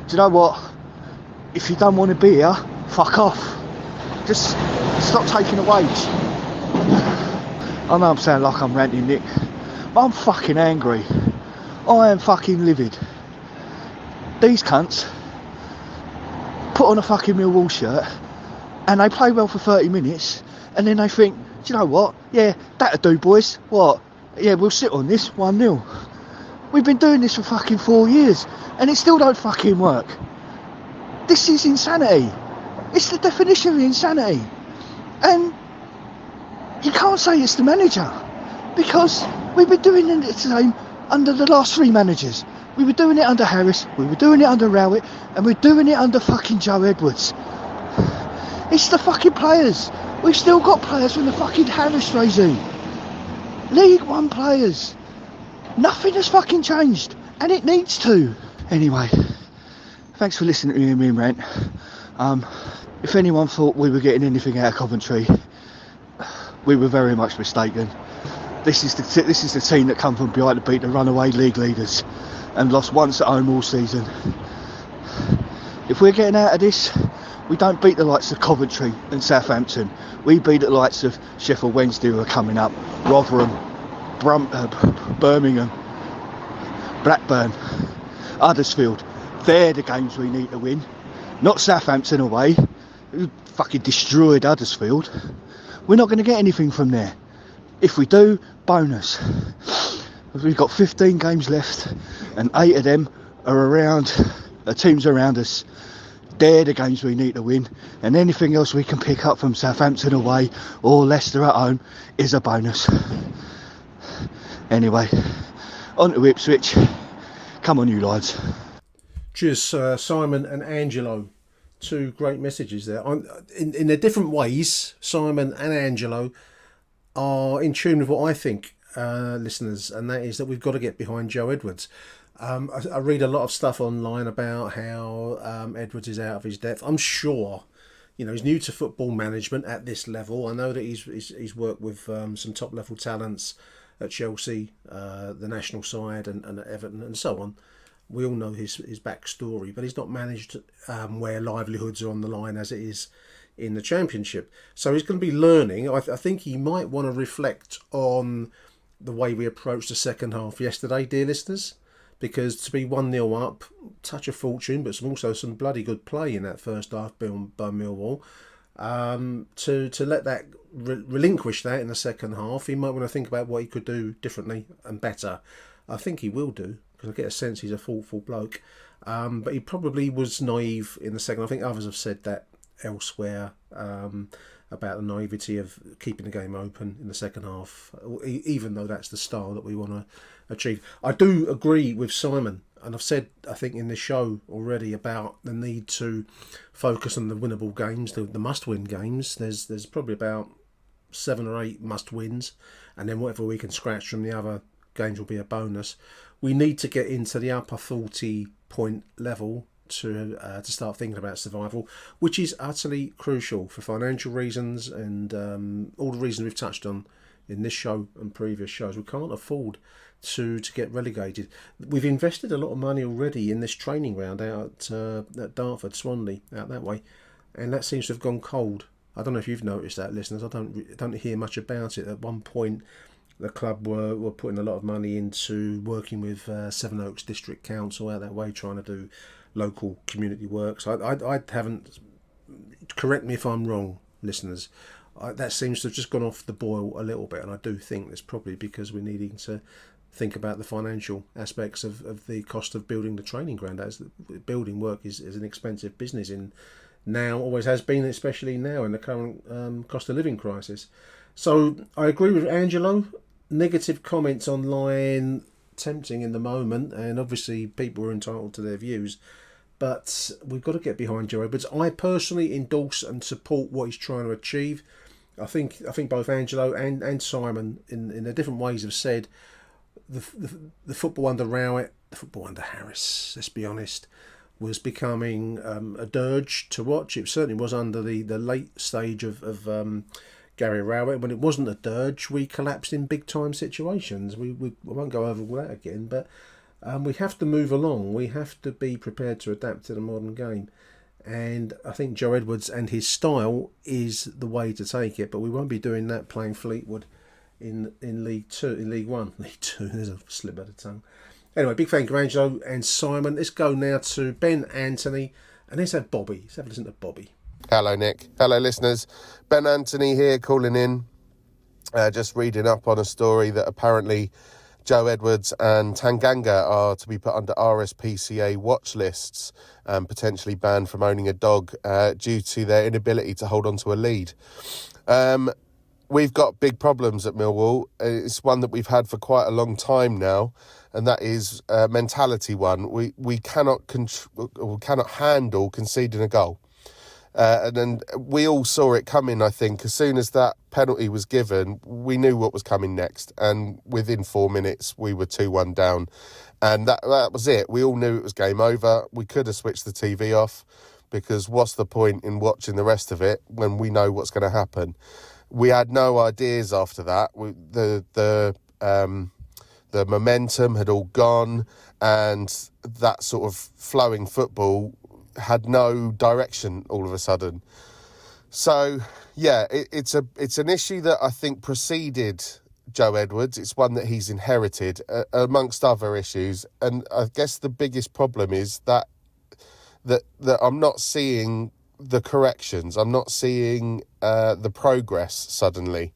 do you know what? If you don't want to be here, fuck off. Just stop taking a wage. I know I'm sounding like I'm ranting, Nick, but I'm fucking angry. I am fucking livid. These cunts put on a fucking Millwall shirt and they play well for 30 minutes and then they think, do you know what? Yeah, that'll do, boys. What? Yeah, we'll sit on this 1-0. We've been doing this for fucking 4 years and it still don't fucking work. This is insanity. It's the definition of insanity. And you can't say it's the manager, because we've been doing it the same under the last 3 managers. We were doing it under Harris, we were doing it under Rowett, and we're doing it under fucking Joe Edwards. It's the fucking players. We've still got players from the fucking Harris regime. League One players. Nothing has fucking changed, and it needs to. Anyway, thanks for listening to me rant. If anyone thought we were getting anything out of Coventry, we were very much mistaken. This is the team that come from behind to beat the runaway league leaders and lost once at home all season. If we're getting out of this, we don't beat the likes of Coventry and Southampton. We beat the likes of Sheffield Wednesday, who are coming up, Rotherham, Birmingham, Blackburn, Huddersfield. They're the games we need to win. Not Southampton away, who fucking destroyed Huddersfield. We're not going to get anything from there. If we do, bonus. We've got 15 games left and 8 of them are around teams around us. They're the games we need to win, and anything else we can pick up from Southampton away or Leicester at home is a bonus. Anyway, on to Ipswich. Come on, you lads. Cheers, Simon and Angelo. Two great messages there. In their different ways, Simon and Angelo are in tune with what I think, listeners, and that is that we've got to get behind Joe Edwards. I read a lot of stuff online about how Edwards is out of his depth. I'm sure, he's new to football management at this level. I know that he's worked with some top level talents at Chelsea, the national side, and at Everton, and so on. We all know his backstory, but he's not managed where livelihoods are on the line as it is in the Championship. So he's going to be learning. I think he might want to reflect on the way we approached the second half yesterday, dear listeners. Because to be 1-0 up, touch of fortune, but also some bloody good play in that first half by Millwall. To let that relinquish that in the second half, he might want to think about what he could do differently and better. I think he will do, because I get a sense he's a thoughtful bloke. But he probably was naive in the second. I think others have said that elsewhere about the naivety of keeping the game open in the second half, even though that's the style that we want to achieve. I do agree with Simon, and I've said, I think, in this show already about the need to focus on the winnable games, the must-win games. There's probably about 7 or 8 must-wins, and then whatever we can scratch from the other games will be a bonus. We need to get into the upper 40-point level to start thinking about survival, which is utterly crucial for financial reasons and all the reasons we've touched on in this show and previous shows. We can't afford to get relegated. We've invested a lot of money already in this training ground out at Dartford, Swanley, out that way, and that seems to have gone cold. I don't know if you've noticed that, listeners. I don't hear much about it. At one point, the club were putting a lot of money into working with Sevenoaks District Council out that way, trying to do local community works. I haven't. Correct me if I'm wrong, listeners. That seems to have just gone off the boil a little bit, and I do think that's probably because we're needing to think about the financial aspects of the cost of building the training ground. As building work is an expensive business in now, always has been, especially now in the current cost of living crisis. So I agree with Angelo. Negative comments online, tempting in the moment, and obviously people are entitled to their views, but we've got to get behind Joe Edwards. I personally endorse and support what he's trying to achieve. I think both Angelo and Simon in their different ways have said the football under Rowett, the football under Harris, let's be honest, was becoming a dirge to watch. It certainly was under the late stage of Gary Rowett. When it wasn't a dirge, we collapsed in big time situations. We won't go over all that again, but we have to move along. We have to be prepared to adapt to the modern game. And I think Joe Edwards and his style is the way to take it, but we won't be doing that playing Fleetwood in League 2, in League 1. League 2, there's a slip of the tongue. Anyway, big thank you, Angelo and Simon. Let's go now to Ben Anthony, and let's have Bobby. Let's have a listen to Bobby. Hello, Nick. Hello, listeners. Ben Anthony here, calling in. Just reading up on a story that apparently Joe Edwards and Tanganga are to be put under RSPCA watch lists and potentially banned from owning a dog due to their inability to hold on to a lead. We've got big problems at Millwall. It's one that we've had for quite a long time now, and that is a mentality one. We cannot handle conceding a goal. And then we all saw it coming, I think. As soon as that penalty was given, we knew what was coming next. And within 4 minutes, we were 2-1 down. And that was it. We all knew it was game over. We could have switched the TV off, because what's the point in watching the rest of it when we know what's going to happen? We had no ideas after that. The momentum had all gone, and that sort of flowing football had no direction all of a sudden. So yeah, it's an issue that I think preceded Joe Edwards. It's one that he's inherited amongst other issues, and I guess the biggest problem is that I'm not seeing the corrections. I'm not seeing the progress suddenly.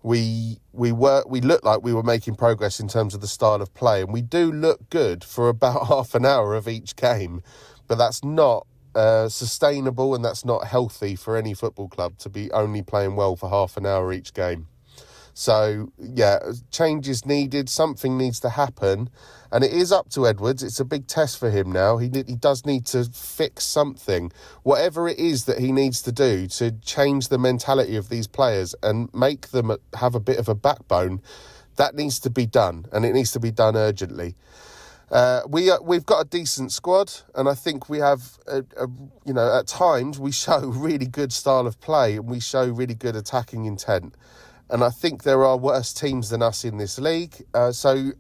We looked like we were making progress in terms of the style of play, and we do look good for about half an hour of each game. But that's not sustainable, and that's not healthy for any football club to be only playing well for half an hour each game. So, yeah, change is needed. Something needs to happen. And it is up to Edwards. It's a big test for him now. He does need to fix something. Whatever it is that he needs to do to change the mentality of these players and make them have a bit of a backbone, that needs to be done. And it needs to be done urgently. We've got a decent squad, and I think we have, at times we show really good style of play and we show really good attacking intent. And I think there are worse teams than us in this league. So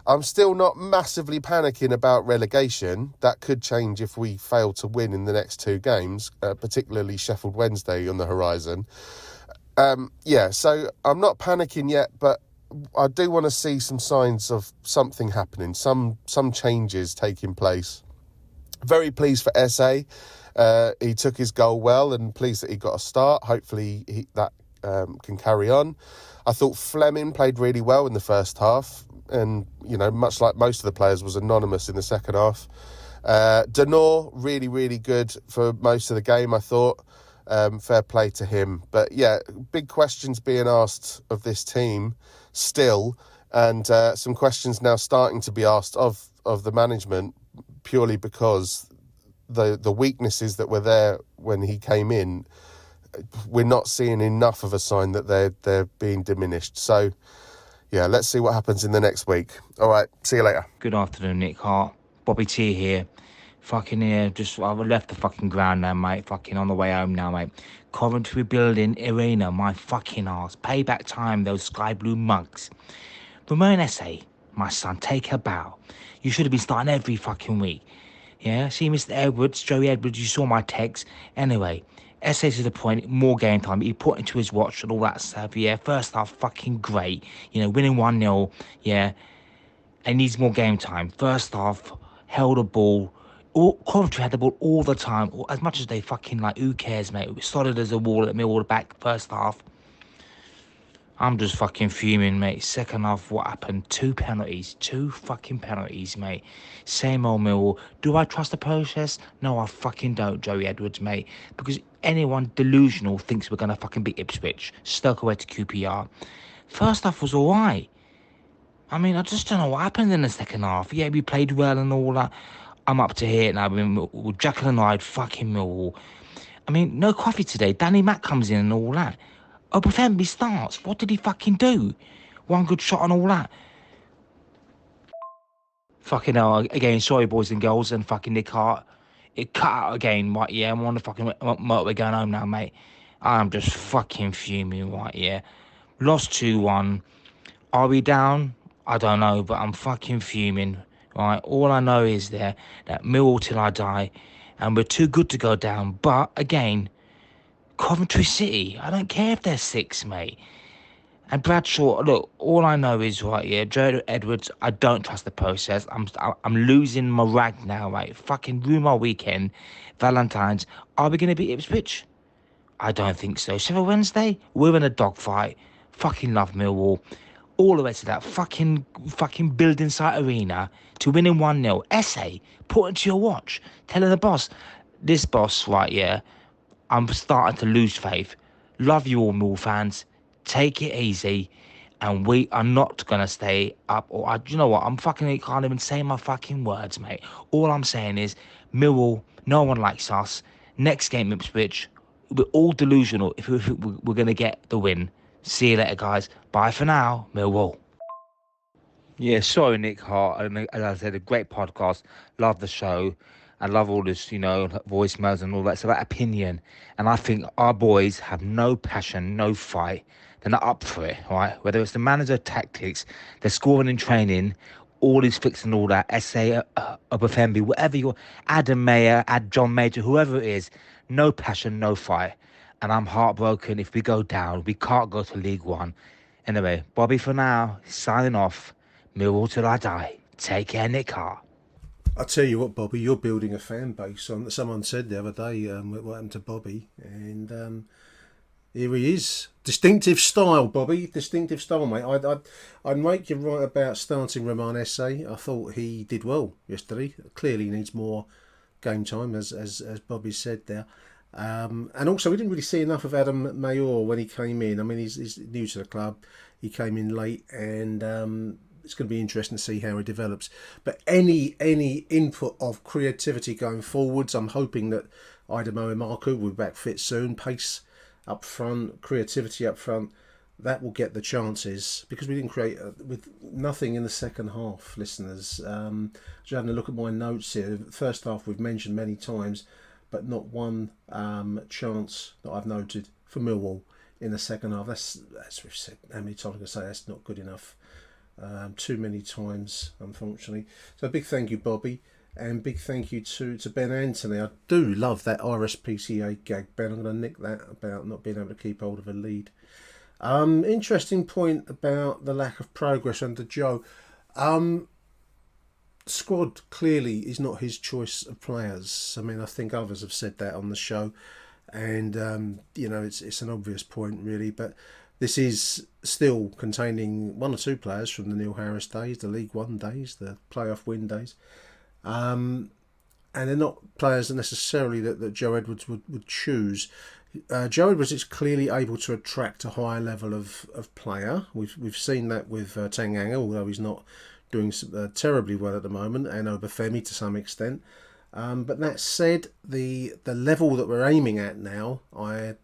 I'm still not massively panicking about relegation. That could change if we fail to win in the next 2 games, particularly Sheffield Wednesday on the horizon. So I'm not panicking yet, but I do want to see some signs of something happening, some changes taking place. Very pleased for SA. He took his goal well and pleased that he got a start. Hopefully that can carry on. I thought Fleming played really well in the first half, and much like most of the players, was anonymous in the second half. Denor really, really good for most of the game, I thought. Fair play to him. But yeah, big questions being asked of this team still, and some questions now starting to be asked of the management, purely because the weaknesses that were there when he came in, we're not seeing enough of a sign that they're being diminished. So yeah, let's see what happens in the next week. All right, see you later. Good afternoon, Nick Hart. Bobby T here. Fucking here, I've left the fucking ground now, mate. Fucking on the way home now, mate. Coventry building arena, my fucking arse. Payback time, those sky blue mugs. Ramon Essay, my son, take a bow. You should have been starting every fucking week. Yeah, see Mr. Edwards, Joey Edwards, you saw my text. Anyway, Essay to the point, more game time. He put into his watch and all that stuff. Yeah, first half, fucking great. Winning 1-0, yeah. And needs more game time. First half, held the ball. Coventry had the ball all the time. As much as they fucking who cares, mate? It was solid as a wall at Millwall back first half. I'm just fucking fuming, mate. Second half, what happened? 2 penalties. 2 fucking penalties, mate. Same old Millwall. Do I trust the process? No, I fucking don't, Joey Edwards, mate. Because anyone delusional thinks we're going to fucking beat Ipswich. Stoke away to QPR. First half was alright. I mean, I just don't know what happened in the second half. Yeah, we played well and all that. I'm up to here now with Jekyll and Hyde, fucking Millwall. I mean, no coffee today. Danny Mack comes in and all that. Obafembi starts. What did he fucking do? One good shot and all that. Fucking hell, again, sorry boys and girls and fucking Nick Hart. It cut out again, right, yeah. I'm on the fucking motorway going home now, mate. I'm just fucking fuming, right, yeah. Lost 2-1. Are we down? I don't know, but I'm fucking fuming. Right, all I know is that Millwall till I die, and we're too good to go down. But again, Coventry City, I don't care if they're 6, mate. And Bradshaw, look, all I know is Joe Edwards, I don't trust the process. I'm losing my rag now, right? Fucking ruin my weekend. Valentine's, are we going to beat Ipswich? I don't think so. Sheffield Wednesday, we're in a dogfight. Fucking love Millwall. All the way to that fucking building site arena to winning 1-0. Essay, put into your watch. Telling the boss, this boss right here, I'm starting to lose faith. Love you all, Mill fans. Take it easy. And we are not going to stay up. You know what? Can't even say my fucking words, mate. All I'm saying is, Millwall, no one likes us. Next game, Ipswich, we're all delusional if we're going to get the win. See you later, guys. Bye for now, Millwall. Yeah, sorry, Nick Hart. As I said, a great podcast. Love the show. I love all this, voicemails and all that. It's about opinion. And I think our boys have no passion, no fight. They're not up for it, right? Whether it's the manager tactics, they're scoring in training, all is fixing all that. SA, Obafembi, whatever you want. Adam Mayer, John Major, whoever it is. No passion, no fight. And I'm heartbroken if we go down. We can't go to League One. Anyway, Bobby for now, signing off. Millwall till I die. Take care, Nick Hart. I tell you what, Bobby, you're building a fan base. Someone said the other day what happened to Bobby. And here he is. Distinctive style, Bobby. Distinctive style, mate. I'd make you right about starting Ramon Essay. I thought he did well yesterday. Clearly needs more game time, as Bobby said there. And also, we didn't really see enough of Adam Mayor when he came in. I mean, he's new to the club. He came in late, and it's going to be interesting to see how he develops. But any input of creativity going forwards, I'm hoping that Idemo Emarku will be back fit soon. Pace up front, creativity up front, that will get the chances, because we didn't create with nothing in the second half, listeners. Just having a look at my notes here. The first half we've mentioned many times, but not one chance that I've noted for Millwall in the second half. That's, as we've said, how many times I can say that's not good enough. Too many times, unfortunately. So a big thank you, Bobby, and big thank you to Ben Anthony. I do love that RSPCA gag, Ben. I'm going to nick that about not being able to keep hold of a lead. Interesting point about the lack of progress under Joe. Squad clearly is not his choice of players. I mean, I think others have said that on the show, and it's an obvious point really, but this is still containing one or two players from the Neil Harris days, the League One days, the playoff win days, and they're not players necessarily that Joe Edwards would choose. Joe Edwards is clearly able to attract a higher level of player. We've seen that with Tanganga, although he's not doing terribly well at the moment, and Obafemi to some extent. But that said, the level that we're aiming at now, I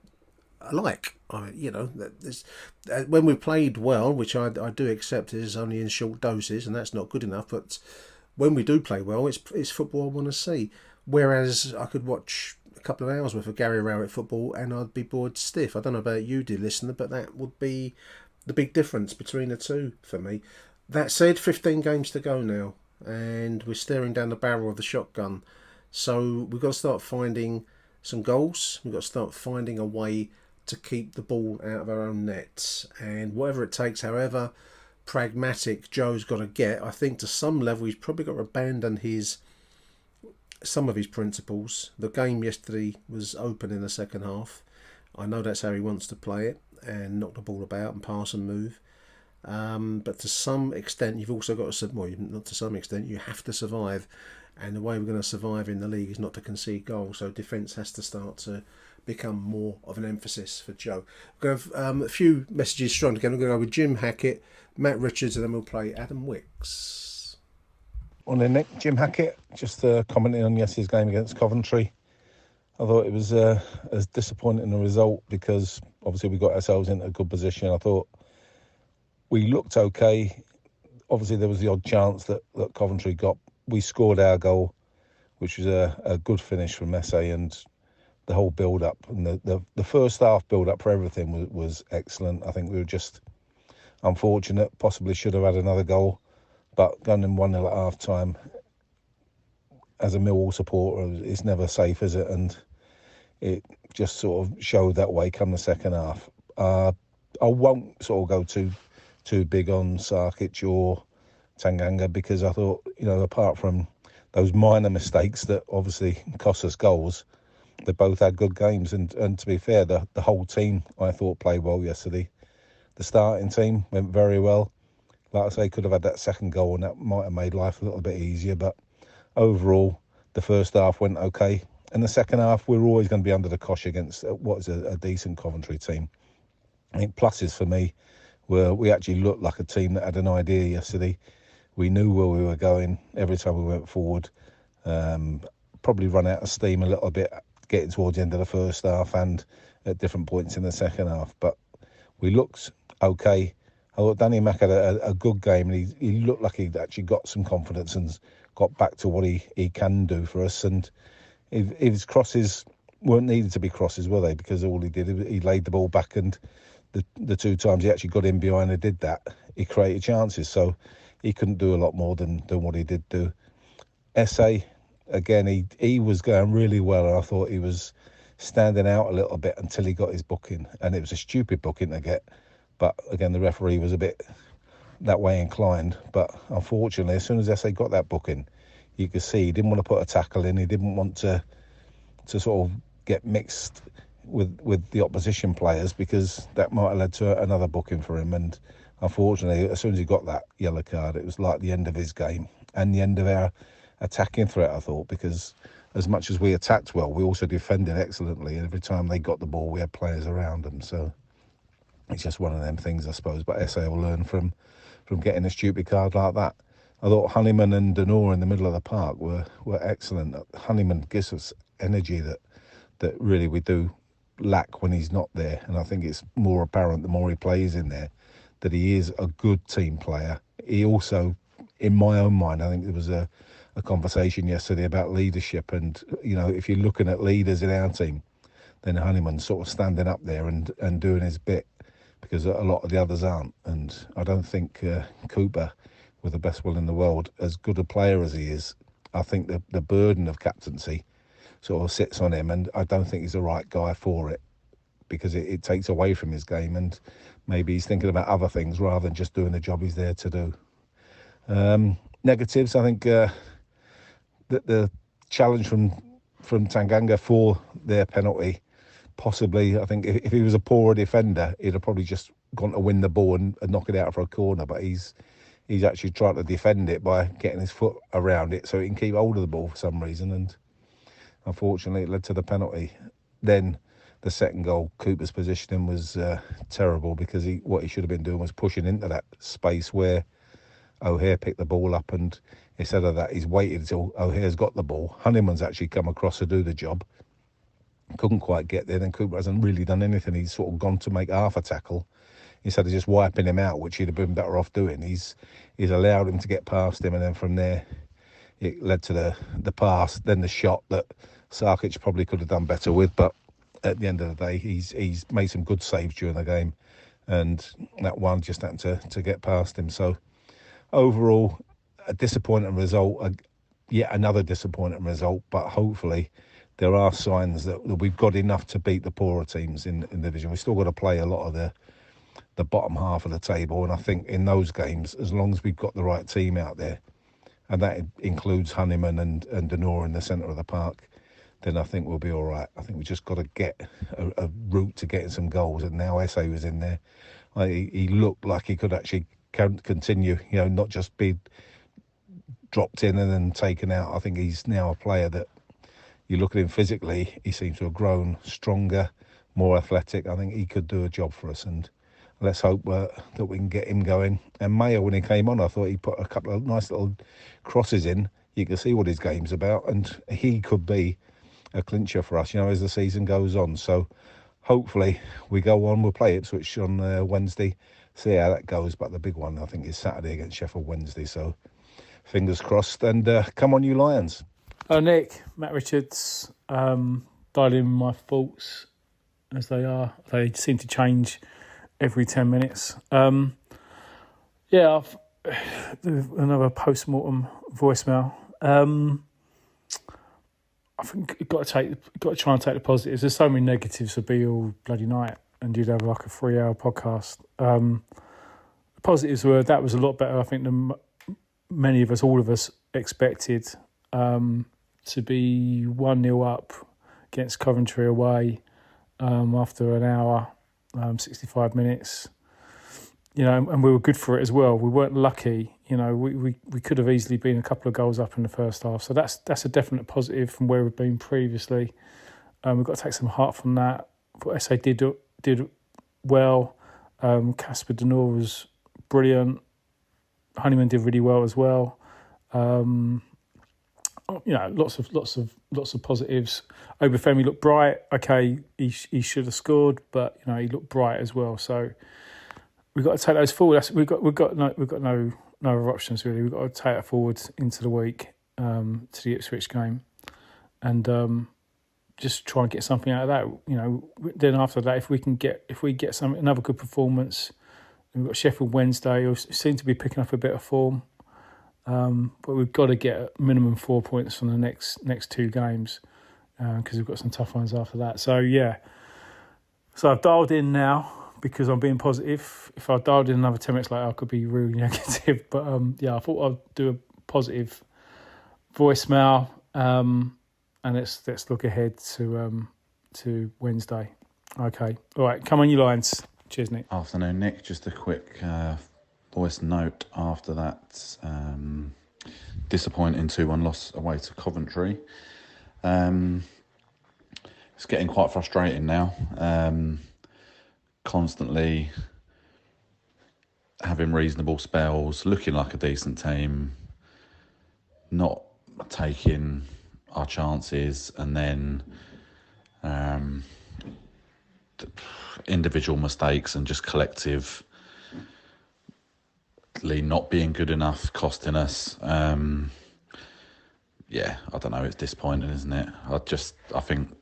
like. When we played well, which I do accept is only in short doses, and that's not good enough. But when we do play well, it's football I want to see. Whereas I could watch a couple of hours worth of Gary Rowett football and I'd be bored stiff. I don't know about you, dear listener, but that would be the big difference between the two for me. That said, 15 games to go now, and we're staring down the barrel of the shotgun. So we've got to start finding some goals. We've got to start finding a way to keep the ball out of our own nets. And whatever it takes, however pragmatic Joe's got to get, I think to some level he's probably got to abandon some of his principles. The game yesterday was open in the second half. I know that's how he wants to play it, and knock the ball about and pass and move. But to some extent, you've also got to, well, not to some extent, you have to survive. And the way we're going to survive in the league is not to concede goals. So defence has to start to become more of an emphasis for Joe. We're going to have a few messages strung together. We're going to go with Jim Hackett, Matt Richards, and then we'll play Adam Wicks. On the Nick, Jim Hackett, just commenting on yesterday's game against Coventry. I thought it was as disappointing a result because obviously we got ourselves into a good position. I thought we looked okay. Obviously there was the odd chance that Coventry got. We scored our goal, which was a good finish from Messi, and the whole build-up and the first half build-up for everything was excellent. I think we were just unfortunate, possibly should have had another goal. But going in 1-0 at half-time, as a Millwall supporter, it's never safe, is it? And it just sort of showed that way come the second half. I won't sort of go too big on Sarkic or Tanganga because I thought, apart from those minor mistakes that obviously cost us goals, they both had good games. And to be fair, the whole team, I thought, played well yesterday. The starting team went very well. Like I say, could have had that second goal and that might have made life a little bit easier. But overall, the first half went okay. And the second half, we were always going to be under the cosh against what is a decent Coventry team. I think pluses for me were we actually looked like a team that had an idea yesterday. We knew where we were going every time we went forward. Probably run out of steam a little bit getting towards the end of the first half and at different points in the second half. But we looked okay. I thought Danny Mack had a good game, and he looked like he'd actually got some confidence and got back to what he can do for us. And if his crosses weren't needed to be crosses, were they? Because all he did, he laid the ball back, and the two times he actually got in behind and did that, he created chances. So he couldn't do a lot more than what he did do. Essay, again, he was going really well, and I thought he was standing out a little bit until he got his booking, and it was a stupid booking to get. But again, the referee was a bit that way inclined. But unfortunately, as soon as Essay got that booking, you could see he didn't want to put a tackle in. He didn't want to sort of get mixed with the opposition players because that might have led to another booking for him. And unfortunately, as soon as he got that yellow card, it was like the end of his game and the end of our attacking threat, I thought, because as much as we attacked well, we also defended excellently. Every time they got the ball, we had players around them. So it's just one of them things, I suppose. But SA will learn from getting a stupid card like that. I thought Honeyman and Denor in the middle of the park were excellent. Honeyman gives us energy that really we do lack when he's not there, and I think it's more apparent the more he plays in there that he is a good team player. He also, in my own mind, I think there was a conversation yesterday about leadership, and if you're looking at leaders in our team, then Honeyman's sort of standing up there and doing his bit, because a lot of the others aren't. And I don't think Cooper, with the best will in the world, as good a player as he is, I think the burden of captaincy sort of sits on him, and I don't think he's the right guy for it, because it takes away from his game, and maybe he's thinking about other things rather than just doing the job he's there to do. Negatives, I think the challenge from Tanganga for their penalty, possibly, I think if he was a poorer defender, he'd have probably just gone to win the ball and knock it out for a corner, but he's actually trying to defend it by getting his foot around it so he can keep hold of the ball for some reason, and unfortunately it led to the penalty. Then the second goal, Cooper's positioning was terrible, because what he should have been doing was pushing into that space where O'Hare picked the ball up, and instead of that he's waited until O'Hare's got the ball. Honeyman's actually come across to do the job, couldn't quite get there, then Cooper hasn't really done anything. He's sort of gone to make half a tackle instead of just wiping him out, which he'd have been better off doing. He's allowed him to get past him, and then from there it led to the pass, then the shot that Sarkic probably could have done better with, but at the end of the day he's made some good saves during the game, and that one just happened to get past him. So overall, a disappointing result, yet another disappointing result, but hopefully there are signs that we've got enough to beat the poorer teams in the division. We've still got to play a lot of the bottom half of the table, and I think in those games, as long as we've got the right team out there, and that includes Honeyman and Denor in the centre of the park, then I think we'll be all right. I think we just got to get a route to getting some goals, and now SA was in there. He looked like he could actually continue, not just be dropped in and then taken out. I think he's now a player that you look at him physically, he seems to have grown stronger, more athletic. I think he could do a job for us, and let's hope that we can get him going. And Mayer, when he came on, I thought he put a couple of nice little crosses in. You can see what his game's about, and he could be a clincher for us, as the season goes on. So hopefully we go on. We'll play Ipswich on Wednesday, see how that goes. But the big one, I think, is Saturday against Sheffield Wednesday. So fingers crossed, and come on, you Lions. Oh, Nick, Matt Richards, dialing my thoughts as they are. They seem to change every 10 minutes. I've another post-mortem voicemail. I think you've got to try and take the positives. There's so many negatives for be all bloody night, and you'd have like a 3-hour podcast. The positives were that was a lot better, I think, than many of us, all of us, expected. To be 1-0 up against Coventry away after an hour, 65 minutes, and we were good for it as well. We weren't lucky, we could have easily been a couple of goals up in the first half. So that's a definite positive from where we've been previously. We've got to take some heart from that. What SA did well. Casper Denor was brilliant. Honeyman did really well as well. Lots of positives. Obafemi looked bright. Okay, he should have scored, but he looked bright as well. So we've got to take those forward. We've got no other options really. We've got to take it forward into the week to the Ipswich game, and just try and get something out of that. Then after that, if we get another good performance, we've got Sheffield Wednesday, who seem to be picking up a bit of form. But we've got to get a minimum 4 points from the next 2 games because we've got some tough ones after that. So I've dialed in now because I'm being positive. If I dialed in another 10 minutes later, I could be really negative. But I thought I'd do a positive voicemail, and let's look ahead to Wednesday. Okay, all right, come on, you Lions. Cheers, Nick. Afternoon, Nick. Just a quick voice note after that disappointing 2-1 loss away to Coventry. It's getting quite frustrating now. Constantly having reasonable spells, looking like a decent team, not taking our chances, and then individual mistakes and just collectively not being good enough, costing us. Yeah, I don't know, it's disappointing, isn't it? I think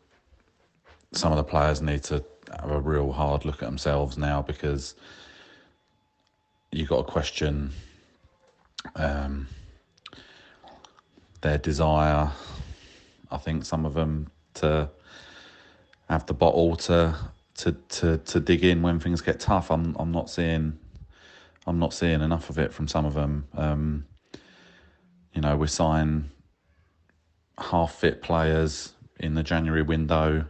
some of the players need to have a real hard look at themselves now, because you've got to question their desire. I think some of them to have the bottle to dig in when things get tough. I'm not seeing enough of it from some of them. We sign half fit players in the January window.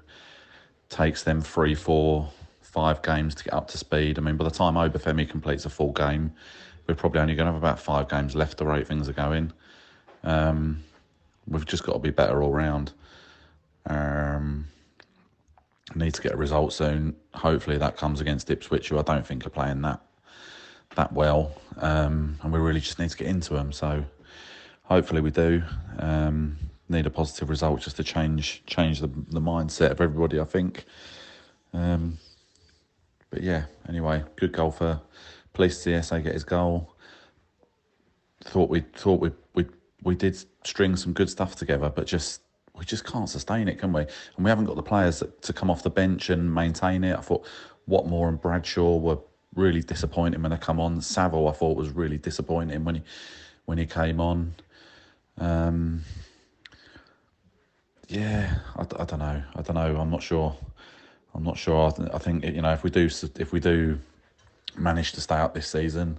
Takes them 3, 4, 5 games to get up to speed. I mean, by the time Obafemi completes a full game, we're probably only going to have about 5 games left the rate things are going. We've just got to be better all round. Need to get a result soon. Hopefully that comes against Ipswich, who I don't think are playing that well. And we really just need to get into them. So hopefully we do. Need a positive result just to change the mindset of everybody, I think. But yeah, anyway, good goal for Pleased to see SA get his goal. Thought we did string some good stuff together, but we just can't sustain it, can we? And we haven't got the players to come off the bench and maintain it. I thought Watmore and Bradshaw were really disappointing when they come on. Saville, I thought, was really disappointing when he came on. Yeah, I don't know. I'm not sure. I think if we do manage to stay up this season,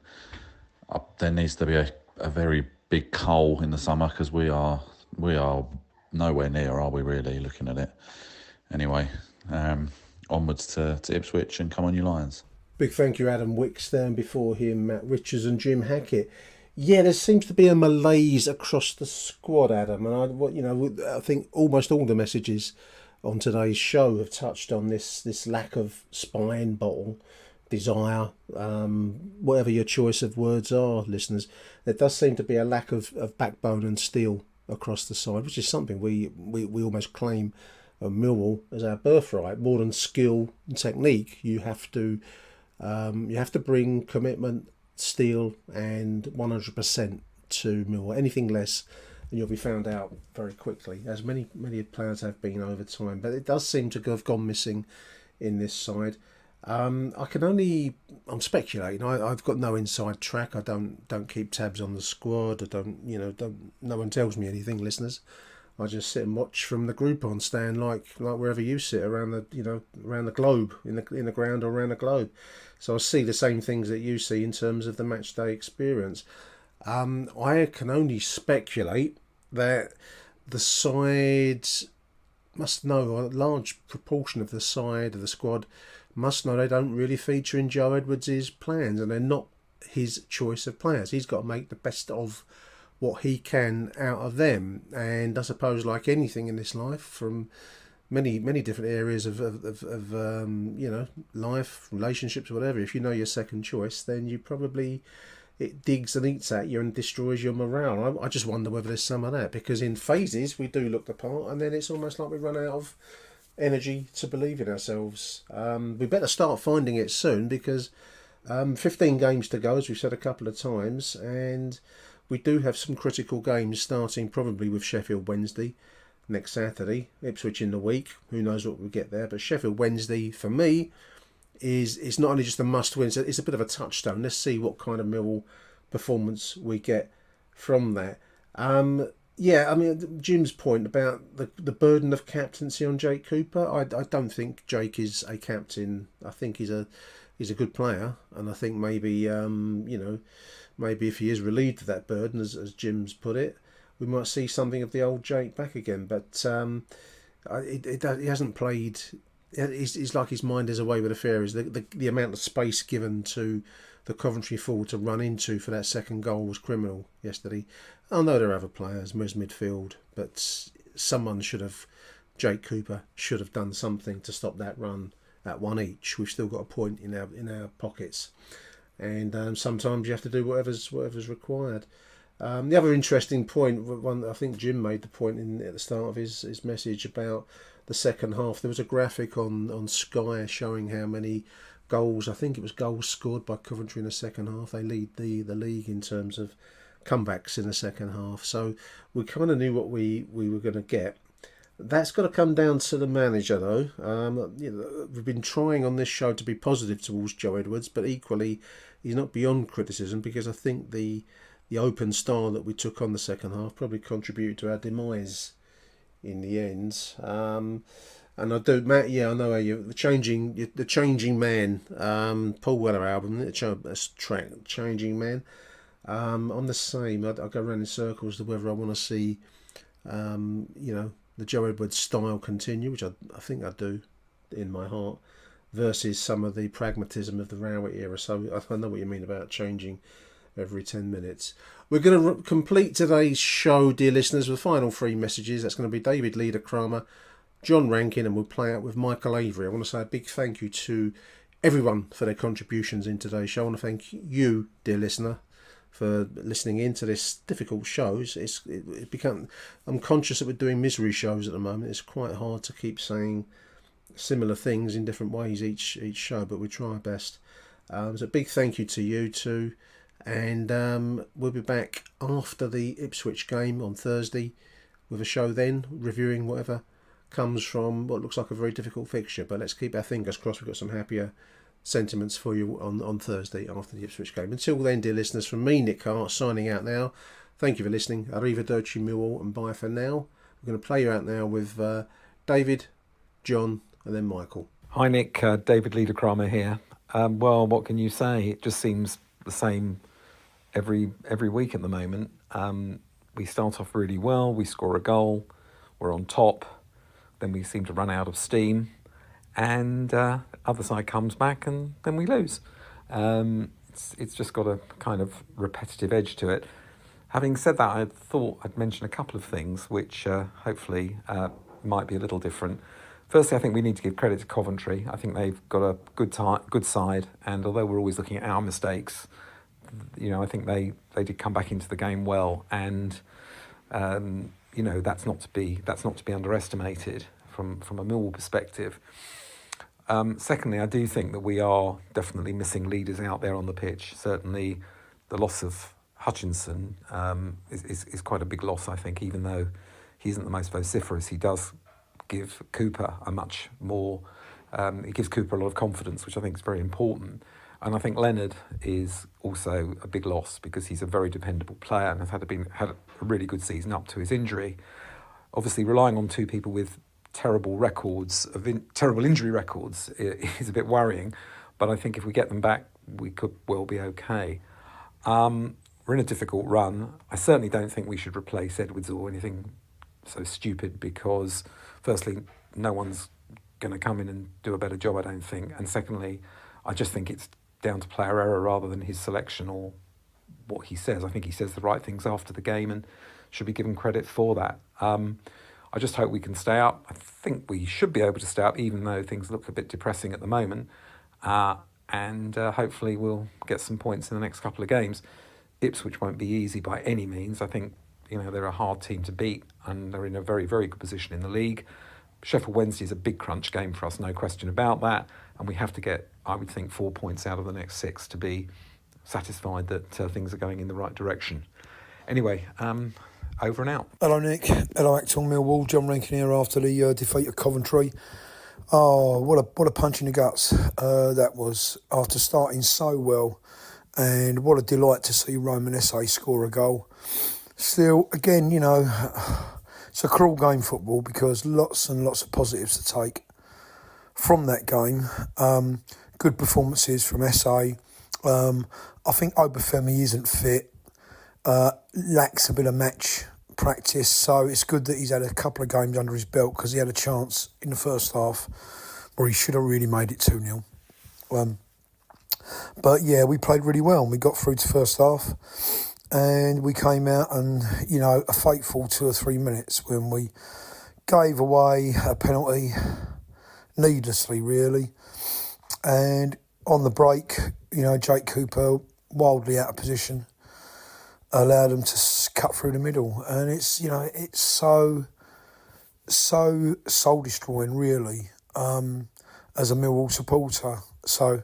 there needs to be a very big coal in the summer, because we are nowhere near, are we really, looking at it? Anyway, onwards to Ipswich, and come on you Lions. Big thank you, Adam Wicks, there, and before him, Matt Richards and Jim Hackett. Yeah, there seems to be a malaise across the squad, Adam, and I think almost all the messages on today's show have touched on this lack of spine, bottle, desire, whatever your choice of words are, listeners. There does seem to be a lack of backbone and steel across the side, which is something we almost claim of Millwall as our birthright. More than skill and technique, you have to bring commitment, steel, and 100% to Millwall. Anything less, and you'll be found out very quickly, as many players have been over time. But it does seem to have gone missing in this side. I'm speculating. I've got no inside track. I don't keep tabs on the squad. No one tells me anything, listeners. I just sit and watch from the Groupon stand, like wherever you sit around the globe, in the ground or around the globe. So I see the same things that you see in terms of the match day experience. I can only speculate that the side must know, a large proportion of the side of the squad must know they don't really feature in Joe Edwards' plans, and they're not his choice of players. He's got to make the best of what he can out of them. And I suppose, like anything in this life, from many different areas of life, relationships, whatever, if you know your second choice, then it digs and eats at you and destroys your morale. I just wonder whether there's some of that, because in phases we do look the part, and then it's almost like we run out of energy to believe in ourselves. We better start finding it soon, because 15 games to go, as we've said a couple of times, and we do have some critical games, starting probably with Sheffield Wednesday next Saturday, Ipswich in the week. Who knows what we'll get there, but Sheffield Wednesday for me is not only just a must win, it's a bit of a touchstone. Let's see what kind of Millwall performance we get from that. Jim's point about the burden of captaincy on Jake Cooper, I don't think Jake is a captain. I think he's a good player, and I think maybe if he is relieved of that burden, as Jim's put it, we might see something of the old Jake back again. But he hasn't played. It's like his mind is away with the fairies. The amount of space given to the Coventry forward to run into for that second goal was criminal yesterday. I know there are other players, most midfield, but Jake Cooper should have done something to stop that run at one each. We've still got a point in our pockets, and sometimes you have to do whatever's required. The other interesting point, one I think Jim made the point at the start of his message about the second half. There was a graphic on Sky showing how many goals, I think it was goals scored by Coventry in the second half. They lead the league in terms of comebacks in the second half. So we kind of knew what we were going to get. That's got to come down to the manager, though. We've been trying on this show to be positive towards Joe Edwards, but equally he's not beyond criticism, because I think the open style that we took on the second half probably contributed to our demise in the end. And I do, Matt. Yeah, I know how the changing man. Paul Weller album, Changing Man. I'm the same. I go around in circles to whether I want to see, the Joe Edwards style continue, which I think I do in my heart, versus some of the pragmatism of the Rowett era. So I know what you mean about changing every 10 minutes. We're going to complete today's show, dear listeners, with final three messages. That's going to be David Leader-Kramer, John Rankin, and we'll play out with Michael Avery. I want to say a big thank you to everyone for their contributions in today's show. I want to thank you, dear listener, for listening in to this difficult shows. I'm conscious that we're doing misery shows at the moment. It's quite hard to keep saying similar things in different ways each show, but we try our best. So a big thank you to you too, and we'll be back after the Ipswich game on Thursday with a show then, reviewing whatever comes from what looks like a very difficult fixture. But let's keep our fingers crossed we've got some happier sentiments for you on Thursday after the Ipswich game. Until then, dear listeners, from me, Nick Hart, signing out now. Thank you for listening. Arrivederci Millwall, and bye for now. We're going to play you out now with David, John, and then Michael. Hi Nick, David Leader-Kramer here. Well, what can you say? It just seems the same every week at the moment. We start off really well, we score a goal, we're on top, then we seem to run out of steam, and other side comes back and then we lose. It's just got a kind of repetitive edge to it. Having said that, I thought I'd mention a couple of things which hopefully might be a little different. Firstly, I think we need to give credit to Coventry. I think they've got a good side, and although we're always looking at our mistakes, I think they did come back into the game well, and that's not to be underestimated from a Millwall perspective. Secondly, I do think that we are definitely missing leaders out there on the pitch. Certainly, the loss of Hutchinson is quite a big loss, I think, even though he isn't the most vociferous. He does give Cooper a much more... it gives Cooper a lot of confidence, which I think is very important. And I think Leonard is also a big loss because he's a very dependable player and has had a really good season up to his injury. Obviously, relying on two people with terrible injury records is a bit worrying, but I think if we get them back, we could well be okay. We're in a difficult run. I certainly don't think we should replace Edwards or anything so stupid, because firstly, no one's going to come in and do a better job, I don't think. And secondly, I just think it's down to player error rather than his selection or what he says. I think he says the right things after the game and should be given credit for that. I just hope we can stay up. I think we should be able to stay up, even though things look a bit depressing at the moment. And hopefully we'll get some points in the next couple of games. Ipswich won't be easy by any means. I think they're a hard team to beat, and they're in a very, very good position in the league. Sheffield Wednesday is a big crunch game for us, no question about that. And we have to get, I would think, 4 points out of the next 6 to be satisfied that things are going in the right direction. Anyway, over and out. Hello, Nick. Hello, Achtung, Millwall. John Rankin here after the defeat of Coventry. Oh, what a punch in the guts that was after starting so well. And what a delight to see Roman Esse score a goal. Still, again, it's a cruel game, football, because lots and lots of positives to take from that game. Good performances from Esse. I think Obafemi isn't fit, lacks a bit of match practice, so it's good that he's had a couple of games under his belt, because he had a chance in the first half where he should have really made it 2-0. But yeah, we played really well and we got through to first half. And we came out and, a fateful 2 or 3 minutes when we gave away a penalty needlessly, really. And on the break, Jake Cooper, wildly out of position, allowed them to cut through the middle. And it's so soul-destroying, really, as a Millwall supporter. So,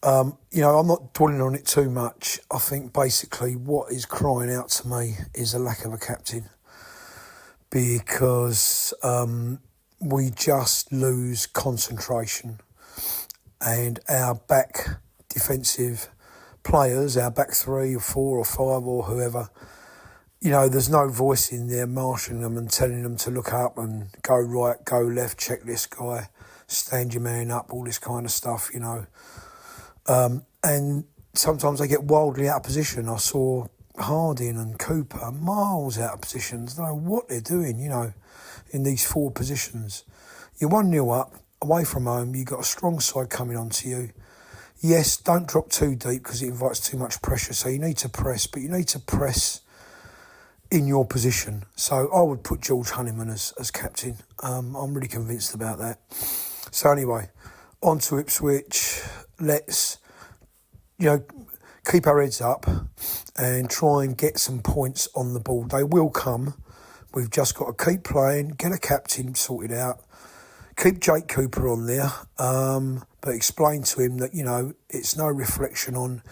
I'm not dwelling on it too much. I think basically what is crying out to me is a lack of a captain, because we just lose concentration, and our back defensive players, our back 3 or 4 or 5 or whoever, there's no voice in there marshalling them and telling them to look up and go right, go left, check this guy, stand your man up, all this kind of stuff, and sometimes they get wildly out of position. I saw Harding and Cooper miles out of positions. I don't know what they're doing, in these 4 positions. You're 1-0 up, away from home, you've got a strong side coming onto you. Yes, don't drop too deep because it invites too much pressure, so you need to press, but you need to press in your position. So I would put George Honeyman as captain. I'm really convinced about that. So anyway, on to Ipswich. Let's, keep our heads up and try and get some points on the board. They will come. We've just got to keep playing, get a captain sorted out, keep Jake Cooper on there, but explain to him that, it's no reflection on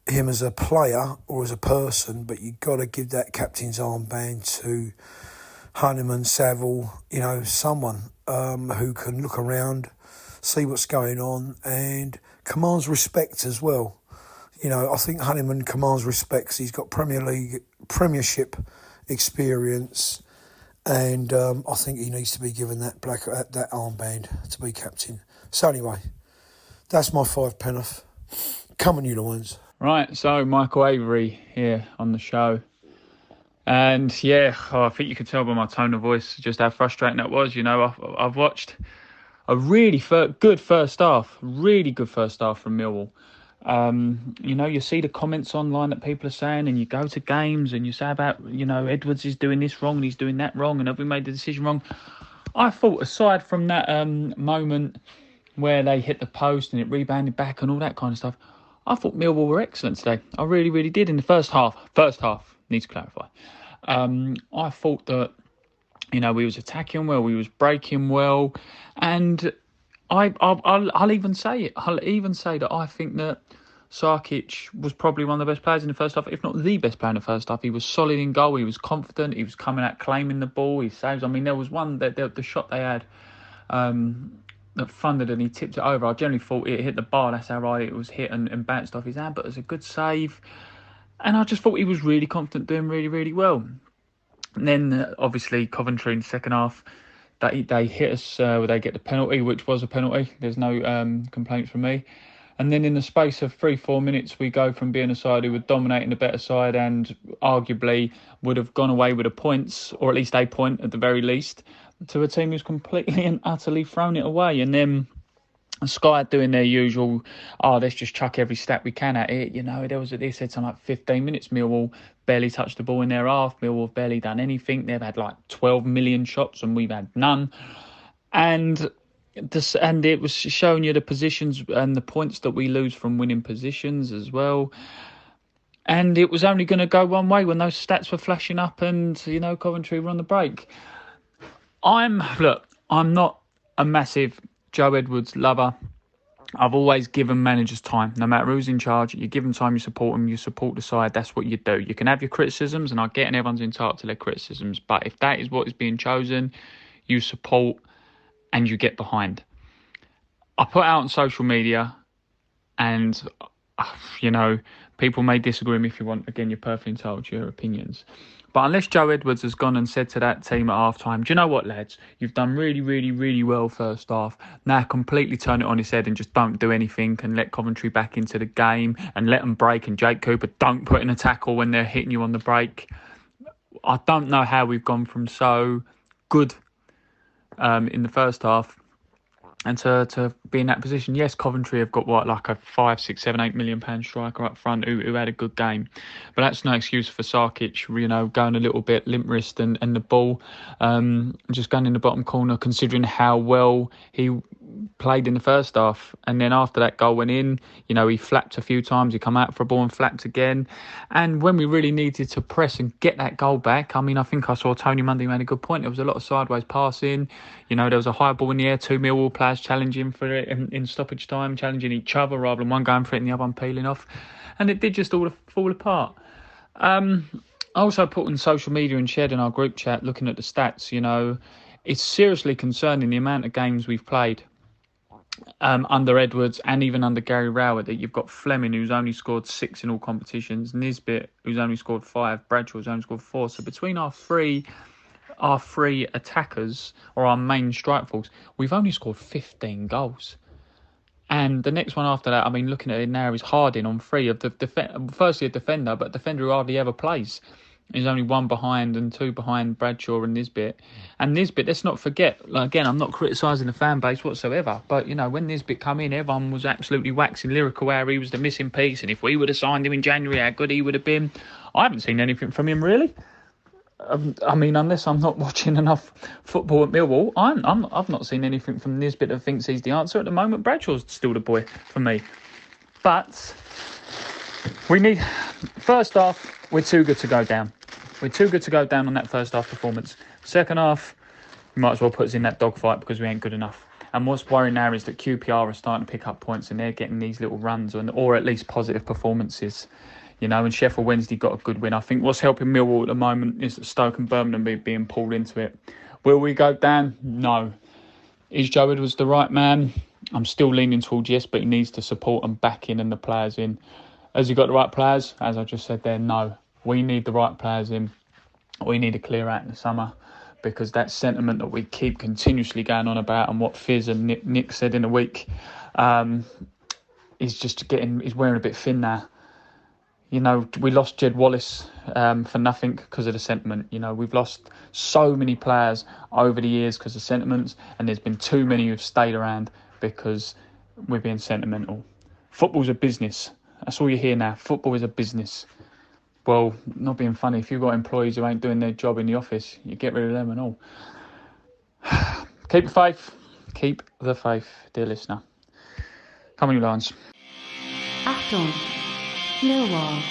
him as a player or as a person, but you've got to give that captain's armband to Honeyman, Saville, someone who can look around, see what's going on and commands respect as well. I think Honeyman commands respect 'cause he's got Premiership experience, and I think he needs to be given that armband to be captain. So anyway, that's my 5 penneth. Come on, you Lions. Right, so Michael Avery here on the show. And I think you could tell by my tone of voice just how frustrating that was. I've watched a really good first half from Millwall. You see the comments online that people are saying, and you go to games and you say about, Edwards is doing this wrong and he's doing that wrong and have we made the decision wrong? I thought, aside from that moment where they hit the post and it rebounded back and all that kind of stuff, I thought Millwall were excellent today. I really, really did in the first half. First half, need to clarify. I thought that, we was attacking well, we was breaking well, and I'll even say it. I'll even say that I think that Sarkic was probably one of the best players in the first half, if not the best player in the first half. He was solid in goal. He was confident. He was coming out claiming the ball. He saves. I mean, there was one that the shot they had that thundered and he tipped it over. I generally thought it hit the bar. That's how right it was hit and bounced off his hand. But it was a good save. And I just thought he was really confident, doing really, really well. And then, obviously, Coventry in the second half, they hit us where they get the penalty, which was a penalty. There's no complaints from me. And then in the space of 3-4 minutes, we go from being a side who were dominating the better side and arguably would have gone away with the points, or at least a point at the very least, to a team who's completely and utterly thrown it away. And then Sky doing their usual, let's just chuck every stat we can at it. They said something like 15 minutes, Millwall barely touched the ball in their half. Millwall have barely done anything. They've had like 12 million shots and we've had none. And it was showing you the positions and the points that we lose from winning positions as well. And it was only going to go one way when those stats were flashing up and, Coventry were on the break. I'm not a massive Joe Edwards lover. I've always given managers time. No matter who's in charge, you give them time, you support them, you support the side. That's what you do. You can have your criticisms, and I get, and everyone's entitled to their criticisms. But if that is what is being chosen, you support and you get behind. I put out on social media, and, people may disagree with me if you want. Again, you're perfectly entitled to your opinions. But unless Joe Edwards has gone and said to that team at half-time, do you know what, lads? You've done really, really, really well first half. Now completely turn it on his head and just don't do anything and let Coventry back into the game and let them break. And Jake Cooper, don't put in a tackle when they're hitting you on the break. I don't know how we've gone from so good in the first half and to be in that position. Yes, Coventry have got like a 5, 6, 7, 8 million pound striker up front who had a good game, but that's no excuse for Sarkic, going a little bit limp wrist and the ball just going in the bottom corner, considering how well he played in the first half. And then after that goal went in, he flapped a few times, he come out for a ball and flapped again. And when we really needed to press and get that goal back, I think I saw Tony Mundy made a good point. There was a lot of sideways passing. There was a high ball in the air, 2 Millwall players challenging for it in stoppage time, challenging each other rather than one going for it and the other one peeling off. And it did just all fall apart. I also put on social media and shared in our group chat, looking at the stats, it's seriously concerning the amount of games we've played under Edwards and even under Gary Rowett, that you've got Fleming, who's only scored 6 in all competitions, Nisbet, who's only scored 5, Bradshaw, who's only scored 4. So between our three attackers, or our main strike force, we've only scored 15 goals. And the next one after that, looking at it now, is Harding on 3 of firstly a defender, but a defender who hardly ever plays. He's only 1 behind and 2 behind Bradshaw and Nisbet. And Nisbet, let's not forget, again, I'm not criticising the fan base whatsoever, but, when Nisbet come in, everyone was absolutely waxing lyrical how he was the missing piece, and if we would have signed him in January, how good he would have been. I haven't seen anything from him, really. Unless I'm not watching enough football at Millwall, I've not seen anything from Nisbet that thinks he's the answer at the moment. Bradshaw's still the boy for me. But we need... First half, we're too good to go down. We're too good to go down on that first half performance. Second half, you might as well put us in that dogfight because we ain't good enough. And what's worrying now is that QPR are starting to pick up points and they're getting these little runs or at least positive performances. And Sheffield Wednesday got a good win. I think what's helping Millwall at the moment is that Stoke and Birmingham being pulled into it. Will we go down? No. Is Joe Edwards the right man? I'm still leaning towards yes, but he needs to support and back in and the players in. Has he got the right players? As I just said there, no. We need the right players in. We need to clear out in the summer, because that sentiment that we keep continuously going on about, and what Fizz and Nick said in a week, is wearing a bit thin now. We lost Jed Wallace for nothing because of the sentiment. We've lost so many players over the years because of sentiments, and there's been too many who've stayed around because we're being sentimental. Football's a business. That's all you hear now. Football is a business. Well, not being funny, if you've got employees who ain't doing their job in the office, you get rid of them and all. Keep the faith. Keep the faith, dear listener. Come on, you Lions. Achtung, Millwall.